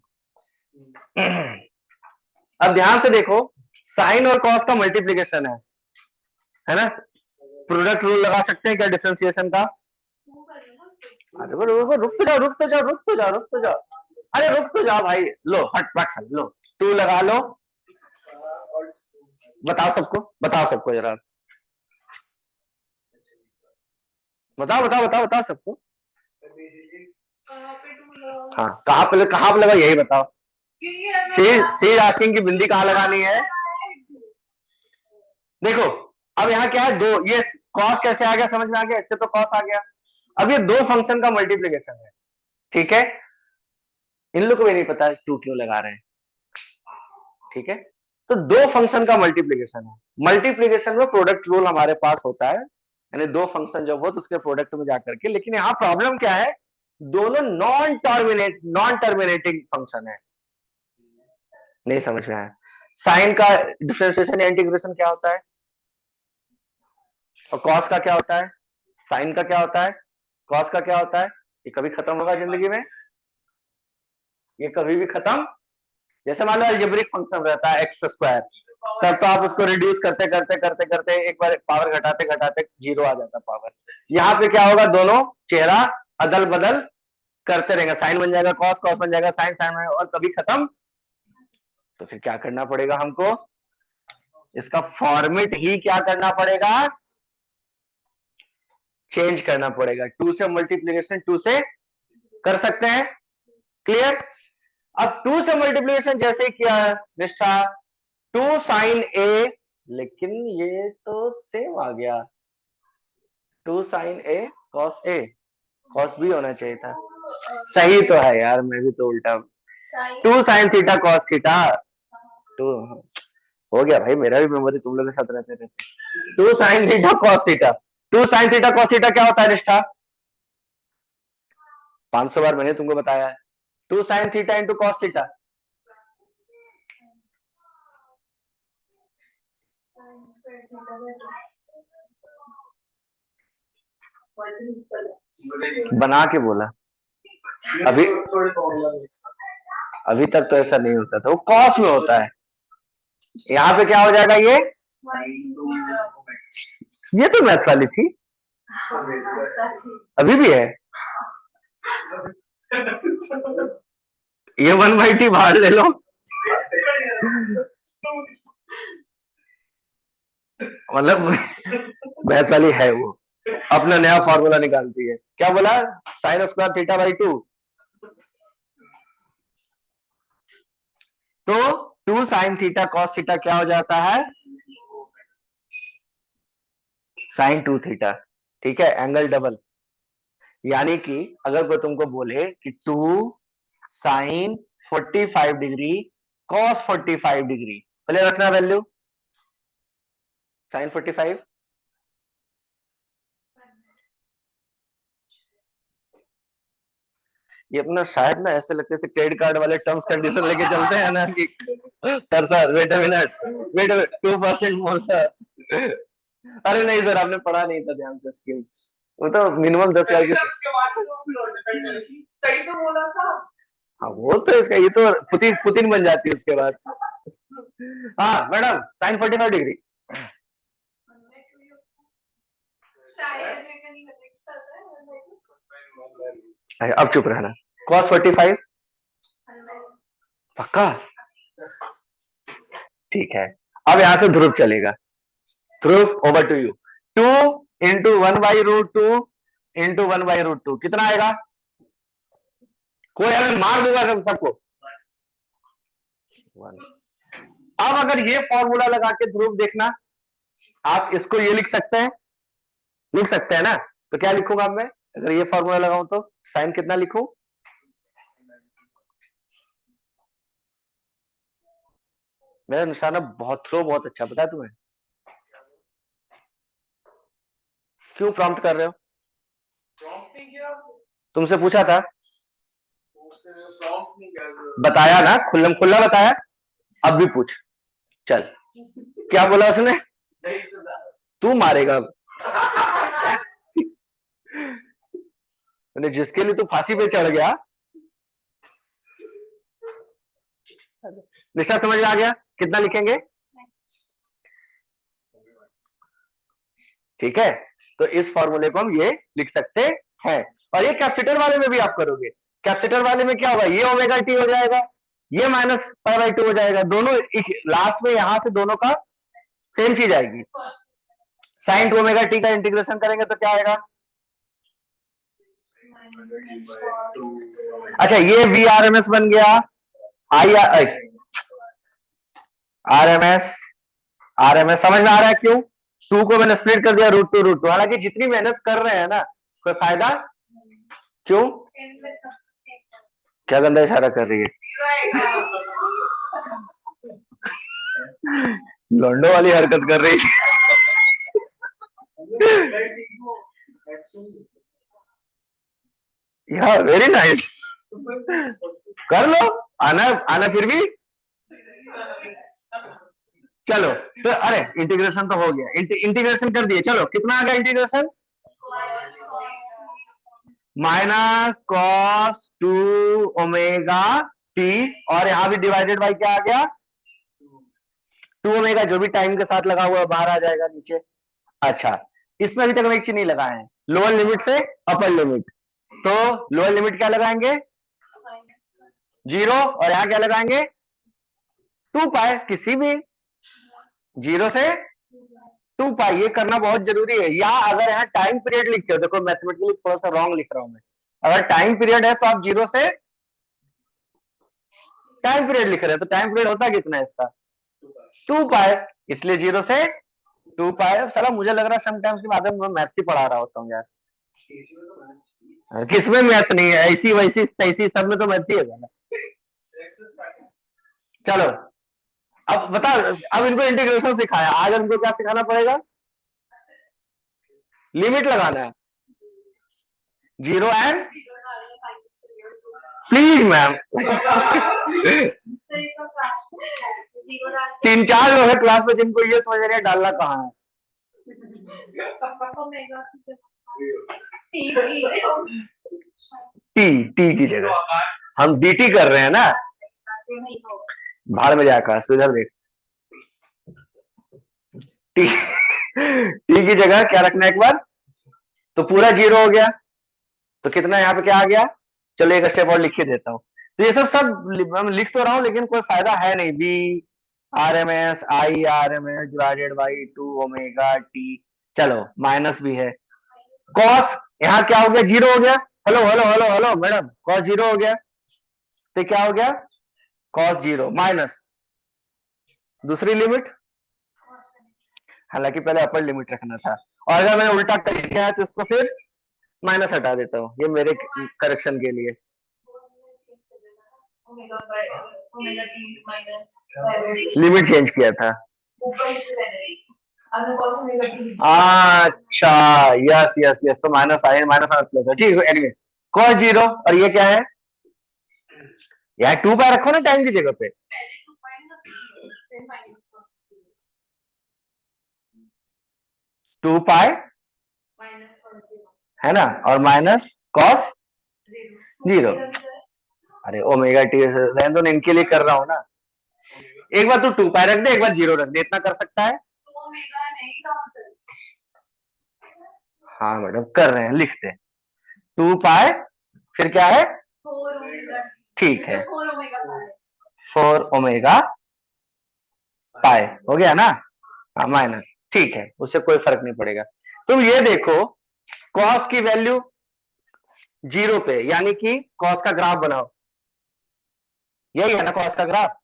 Speaker 1: अब ध्यान से देखो, साइन और कॉस का मल्टीप्लीकेशन है ना, प्रोडक्ट रूल लगा सकते हैं क्या डिफरेंशिएशन का, अरे रुक तो जाओ, अरे रुक तो जाओ भाई, लो हट पट लो, 2 लगा लो, बताओ सबको जरा, बताओ सबको, हाँ कहाँ पे लगा यही बताओ, सी आस्किंग की बिंदी कहाँ लगानी है, देखो अब यहाँ क्या है, दो, ये कॉस कैसे आ गया समझ में आ गया, इससे तो कॉस आ गया, अब ये दो फंक्शन का मल्टीप्लीकेशन है, ठीक है, इन लोग को भी नहीं पता 2 क्यों लगा रहे हैं, ठीक है, तो दो फंक्शन का मल्टीप्लीकेशन है, मल्टीप्लीकेशन में प्रोडक्ट रूल हमारे पास होता है, यानी दो फंक्शन जब हो तो उसके प्रोडक्ट में जाकर के, लेकिन यहाँ प्रॉब्लम क्या है, दोनों नॉन टर्मिनेटिंग फंक्शन है, नहीं समझ में आया, साइन का डिफरेंशिएशन या इंटीग्रेशन क्या होता है, और कॉस का क्या होता है, साइन का क्या होता है, कॉस का क्या होता है, ये कभी खत्म होगा जिंदगी में, ये कभी भी खत्म, जैसे मान लो अलजेब्रिक फंक्शन रहता है एक्स स्क्वायर, तब तो आप उसको रिड्यूस करते एक बार पावर घटाते जीरो आ जाता पावर, यहाँ पे क्या होगा, दोनों चेहरा अदल बदल करते रहेंगे, साइन बन जाएगा कॉस, कॉस बन जाएगा साइन, साइन और कभी खत्म, तो फिर क्या करना पड़ेगा हमको, इसका फॉर्मेट ही क्या करना पड़ेगा, चेंज करना पड़ेगा, 2 से मल्टीप्लीकेशन 2 से कर सकते हैं, क्लियर। अब 2 से मल्टीप्लीकेशन जैसे ही किया निष्ठा, 2 साइन ए, लेकिन ये तो सेम आ गया, 2 sign A cos A, cos B होना चाहिए था। सही तो है यार, मैं भी तो उल्टा, 2 साइन थीटा कॉस थीटा, 2 हो गया भाई, मेरा भी मेमोरी तुम लोग के साथ रहते रहते। 2 sine theta cos theta, 2 sine theta cos theta क्या होता है निष्ठा? 500 बार मैंने तुमको बताया है, 2 sine theta into cos theta. बना के बोला, अभी अभी तक तो ऐसा नहीं होता था, वो कॉस में होता है। यहाँ पे क्या हो जाएगा ये तो मैथ्स वाली थी, अभी भी है। ये 1/t बाहर ले लो, मतलब मैथ्स वाली है वो, अपना नया फॉर्मूला निकालती है। क्या बोला? साइन स्क्वायर थीटा बाई 2, तो 2 साइन थीटा कॉस थीटा क्या हो जाता है? Sine 2 theta. ठीक है, एंगल डबल, यानी कि अगर कोई तुमको बोले कि 2 साइन 45 डिग्री कॉस 45 डिग्री, पहले रखना वैल्यू साइन 45, ये अपना शायद ना ऐसे लगते हैं क्रेडिट कार्ड वाले टर्म्स कंडीशन लेके चलते हैं ना कि sir wait a minute, wait 2% more sir. अरे नहीं सर, आपने पढ़ा नहीं था ध्यान से स्कीम, वो तो मिनिमम 10,000 की।
Speaker 2: सही तो बोला था।
Speaker 1: हाँ वो तो इसका, ये तो पुतिन पुतिन बन जाती है उसके बाद। हाँ मैडम, साइन 45 डिग्री, अब चुप रहना। कॉस 45 पक्का? ठीक है, अब यहां से ध्रुव चलेगा, Dhruv over to you. 2 into 1/√2 into 1/√2 कितना आएगा? कोई अगर मार दूंगा सबको। अब अगर ये फॉर्मूला लगा के ध्रुव देखना, आप इसको ये लिख सकते हैं, लिख सकते हैं ना? तो क्या लिखूंगा मैं अगर ये फॉर्मूला लगाऊं तो? साइन कितना लिखूं? मेरा निशाना बहुत थ्रो बहुत अच्छा, पता है तुम्हें? क्यों प्रॉम्प्ट कर रहे हो? तुमसे पूछा था, बताया ना, खुल्लम खुल्ला बताया। अब भी पूछ, चल क्या बोला उसने? तू मारेगा अब। जिसके लिए तू फांसी पे चढ़ गया। निशा समझ में आ गया? कितना लिखेंगे? ठीक है, तो इस फॉर्मूले को हम ये लिख सकते हैं। और ये कैपेसिटर वाले में भी आप करोगे, कैपेसिटर वाले में क्या होगा? ये ओमेगा टी हो जाएगा, ये माइनस π/2 हो जाएगा, दोनों लास्ट में यहां से दोनों का सेम चीज आएगी। साइन 2 ओमेगा टी का इंटीग्रेशन करेंगे तो क्या आएगा? अच्छा, ये वी आर एम एस बन गया, आई आर एम एस समझ में आ रहा है क्यों? 2 को मैंने स्प्लिट कर दिया √2 हालांकि जितनी मेहनत कर रहे हैं ना, कोई फायदा? क्यों? क्या गंदा इशारा कर रही है? लौंडो वाली हरकत कर रही है। या वेरी नाइस, कर लो, आना आना फिर भी। चलो तो अरे इंटीग्रेशन तो हो गया, इंटीग्रेशन कर दिए, चलो कितना आ गया integration? Minus cos 2 omega T, और यहां भी डिवाइडेड बाई क्या आ गया? 2 ओमेगा, जो भी टाइम के साथ लगा हुआ है बाहर आ जाएगा नीचे। अच्छा, इसमें अभी तक हम एक चीज नहीं लगाए हैं, लोअर लिमिट से अपर लिमिट, तो लोअर लिमिट क्या लगाएंगे? 0, और यहां क्या लगाएंगे? 2π, किसी भी 0 से 2π, ये करना बहुत जरूरी है। या अगर यहाँ टाइम पीरियड लिखते हो, देखो मैथमेटिकली थोड़ा सा रॉन्ग लिख रहा हूं मैं, अगर टाइम पीरियड है तो आप 0 से टाइम पीरियड लिख रहे हैं, तो टाइम पीरियड होता कितना है इसका? 2 पाई, इसलिए 0 से 2 पाई। अब साला मुझे लग रहा है समटाइम्स कि आदमी मैं मैथ्स ही पढ़ा रहा होता हूँ यार। किसमें मैथ्स नहीं है, ऐसी वैसी तैसी सब में तो मैथ्स ही है ना। चलो अब बता, अब इनको इंटीग्रेशन सिखाया, आज इनको क्या सिखाना पड़ेगा, लिमिट लगाना है, 0 एंड प्लीज मैम। 3-4 लोग हैं क्लास में जिनको ये समझ रहे हैं डालना कहाँ है। टी की जगह हम dt कर रहे हैं ना, भाड़ में जाकर सुधर देख। टी टी की जगह क्या रखना है एक बार, तो पूरा 0 हो गया, तो कितना यहाँ पे क्या आ गया, चलो एक स्टेप और लिख के देता हूँ। तो ये सब लिख तो रहा हूँ लेकिन कोई फायदा है नहीं। B R M S I R M S divided by 2 omega T, चलो माइनस भी है। कॉस यहाँ क्या हो गया, 0 हो गया। Hello hello hello hello madam, cos 0 हो गया, तो क्या हो गया, कॉस 0 माइनस दूसरी लिमिट, हालांकि पहले अपर लिमिट रखना था, और अगर मैंने उल्टा कर दिया है तो इसको फिर माइनस हटा देता हूँ, ये मेरे करेक्शन के लिए। लिमिट चेंज किया था, अच्छा यस यस यस, तो माइनस आई माइनस प्लस है, ठीक है। एनीवेज कॉस 0, और ये क्या है, यार 2 पाई रखो ना टाइम की जगह पे, टू पाई है ना, और माइनस कॉस 0। अरे ओमेगा टी रहने दो, इनके लिए कर रहा हूं ना, एक बार तू 2 पाई रख दे, एक बार 0 रख दे, इतना कर सकता है। हाँ मैडम कर रहे हैं, लिखते 2 पाई, फिर क्या है, ठीक है 4 ओमेगा पाई हो गया ना, हाँ माइनस, ठीक है, उससे कोई फर्क नहीं पड़ेगा। तुम ये देखो कॉस की वैल्यू 0 पे, यानी कि कॉस का ग्राफ बनाओ, यही है ना कॉस का ग्राफ,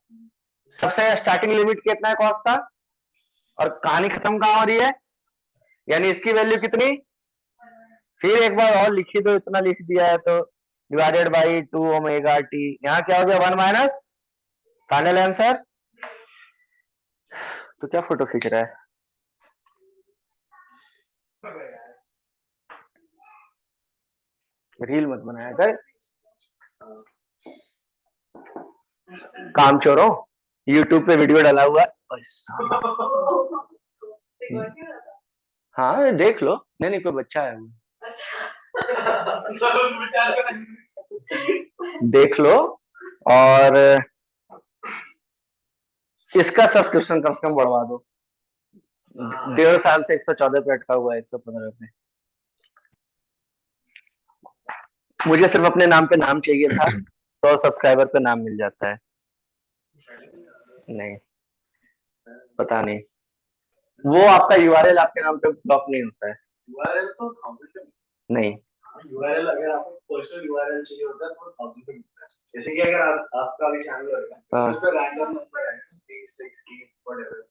Speaker 1: सबसे स्टार्टिंग लिमिट कितना है कॉस का, और कहानी खत्म कहां हो रही है, यानी इसकी वैल्यू कितनी, फिर एक बार और लिखी दो, इतना लिख दिया है तो डिवाइडेड बाई 2 ओमेगा टी, यहाँ क्या हो गया 1 माइनस, फाइनल आंसर। तो क्या फोटो खींच रहा है, रील मत बनाया कर, काम चोरों, यूट्यूब पे वीडियो डाला हुआ है। हाँ देख लो, नहीं नहीं कोई बच्चा है वो, देख लो, और इसका सब्सक्रिप्शन कम से कम बढ़वा दो, 1.5 साल से 114 पे अटका हुआ है, 115 पे। मुझे सिर्फ अपने नाम पे नाम चाहिए था, 100 सब्सक्राइबर पे नाम मिल जाता है। नहीं पता नहीं, वो आपका यूआरएल आपके नाम पे ब्लॉक नहीं होता है।
Speaker 2: यूआरएल तो
Speaker 1: नहीं,
Speaker 2: यूआरएल अगर आपको पर्सनल यूआरएल चाहिए होता है तो 1000 पे मिलता है। जैसे कि अगर आपका भी चैनल होगा उस पे रैंडम नंबर है 36 की व्हाटएवर,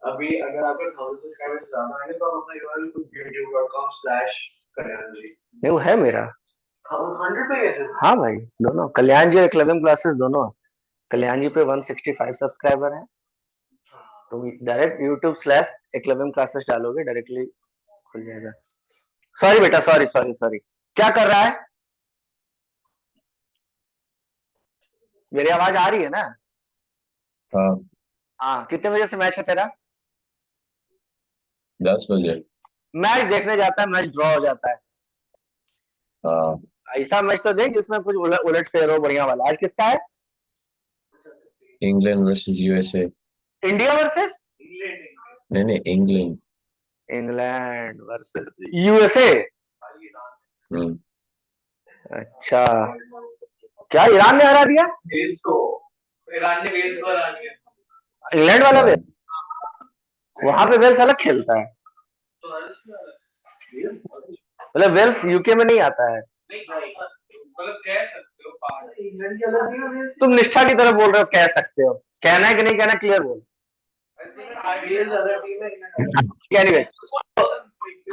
Speaker 2: अभी अगर आपका 1000 सब्सक्राइबर्स ज्यादा है तो आप अपना यूआरएल को youtube.com/कल्याण जी,
Speaker 1: नहीं वो है मेरा
Speaker 2: 100 पे कैसे?
Speaker 1: हाँ भाई, दोनों कल्याण जी और एकलव्य क्लासेस दोनों, कल्याण जी पे 165 सब्सक्राइबर है, तुम डायरेक्ट YouTube/एकलव्य क्लासेस डालोगे डायरेक्टली खुल जाएगा। सॉरी बेटा, सॉरी सॉरी सॉरी, क्या कर रहा है, मेरी आवाज आ रही है ना?
Speaker 4: हाँ
Speaker 1: हाँ, कितने बजे से मैच है तेरा?
Speaker 4: 10 बजे।
Speaker 1: मैच देखने जाता है, मैच ड्रॉ हो जाता है,
Speaker 4: हाँ
Speaker 1: ऐसा मैच तो देख जिसमें कुछ उलट फेर हो बढ़िया वाला। आज किसका है?
Speaker 4: England versus USA.
Speaker 1: India versus,
Speaker 4: नहीं नहीं इंग्लैंड।
Speaker 1: इंग्लैंड वर्सेस यूएसए, अच्छा क्या ईरान ने हरा दिया
Speaker 2: वेल्स को, ईरान ने वेल्स को हरा दिया,
Speaker 1: इंग्लैंड वाला वेल्स, वहां पे वेल्स अलग खेलता है, मतलब वेल्स यूके में नहीं आता है।
Speaker 2: मतलब कह सकते हो पार्ट इंग्लैंड के अलग नहीं,
Speaker 1: तुम निष्ठा की तरफ बोल रहे हो, कह सकते हो, कहना है कि नहीं कहना क्लियर बोल। एनीवे,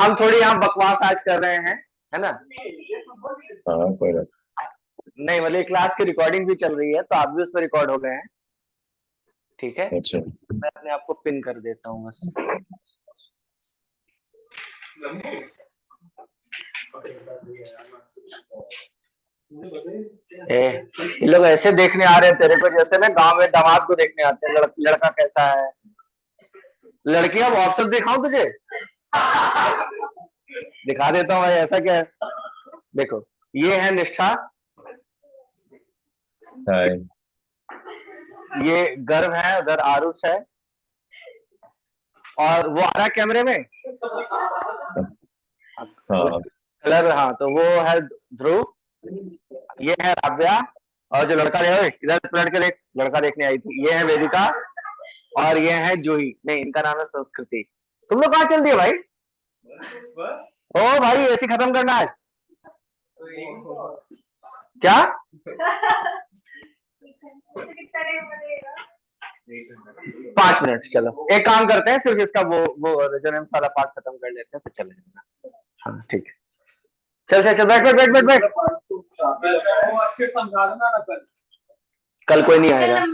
Speaker 1: हम थोड़ी यहाँ बकवास आज कर रहे हैं, है ना?
Speaker 4: हाँ कोई बात
Speaker 1: नहीं मतलब क्लास की रिकॉर्डिंग भी चल रही है, तो आप भी उस पर रिकॉर्ड हो गए हैं, ठीक है?
Speaker 4: नहीं। अच्छा
Speaker 1: मैं अपने आप को पिन कर देता हूँ बस। ये लोग ऐसे देखने आ रहे हैं तेरे को जैसे ना गांव में दामाद को देखने आते हैं, लड़का कैसा है। लड़कियां व्हाट्सएप दिखाऊं तुझे? दिखा देता हूँ भाई, ऐसा क्या है? देखो ये है निष्ठा,
Speaker 4: हाय
Speaker 1: ये गर्व है, उधर आरुष है, और वो आ रहा है कैमरे में
Speaker 4: हाँ
Speaker 1: कलर। हाँ तो वो है ध्रुव, ये है राव्या, और जो लड़का इधर पलट के देख, लड़का देखने आई थी, ये है वेदिका, और ये है जूही, नहीं इनका नाम है संस्कृति। तुम लोग कहाँ चल दिए भाई? ओ भाई ऐसे खत्म करना आज क्या?
Speaker 3: कितना टाइम लगेगा?
Speaker 1: 5 मिनट। चलो एक काम करते हैं, सिर्फ इसका वो रेजोनेंस वाला पार्ट खत्म कर लेते हैं, फिर चलेगा। हाँ ठीक है, चल बैठ।
Speaker 2: अच्छे समझा देना ना कल।
Speaker 1: कल कोई नहीं आएगा।
Speaker 3: कल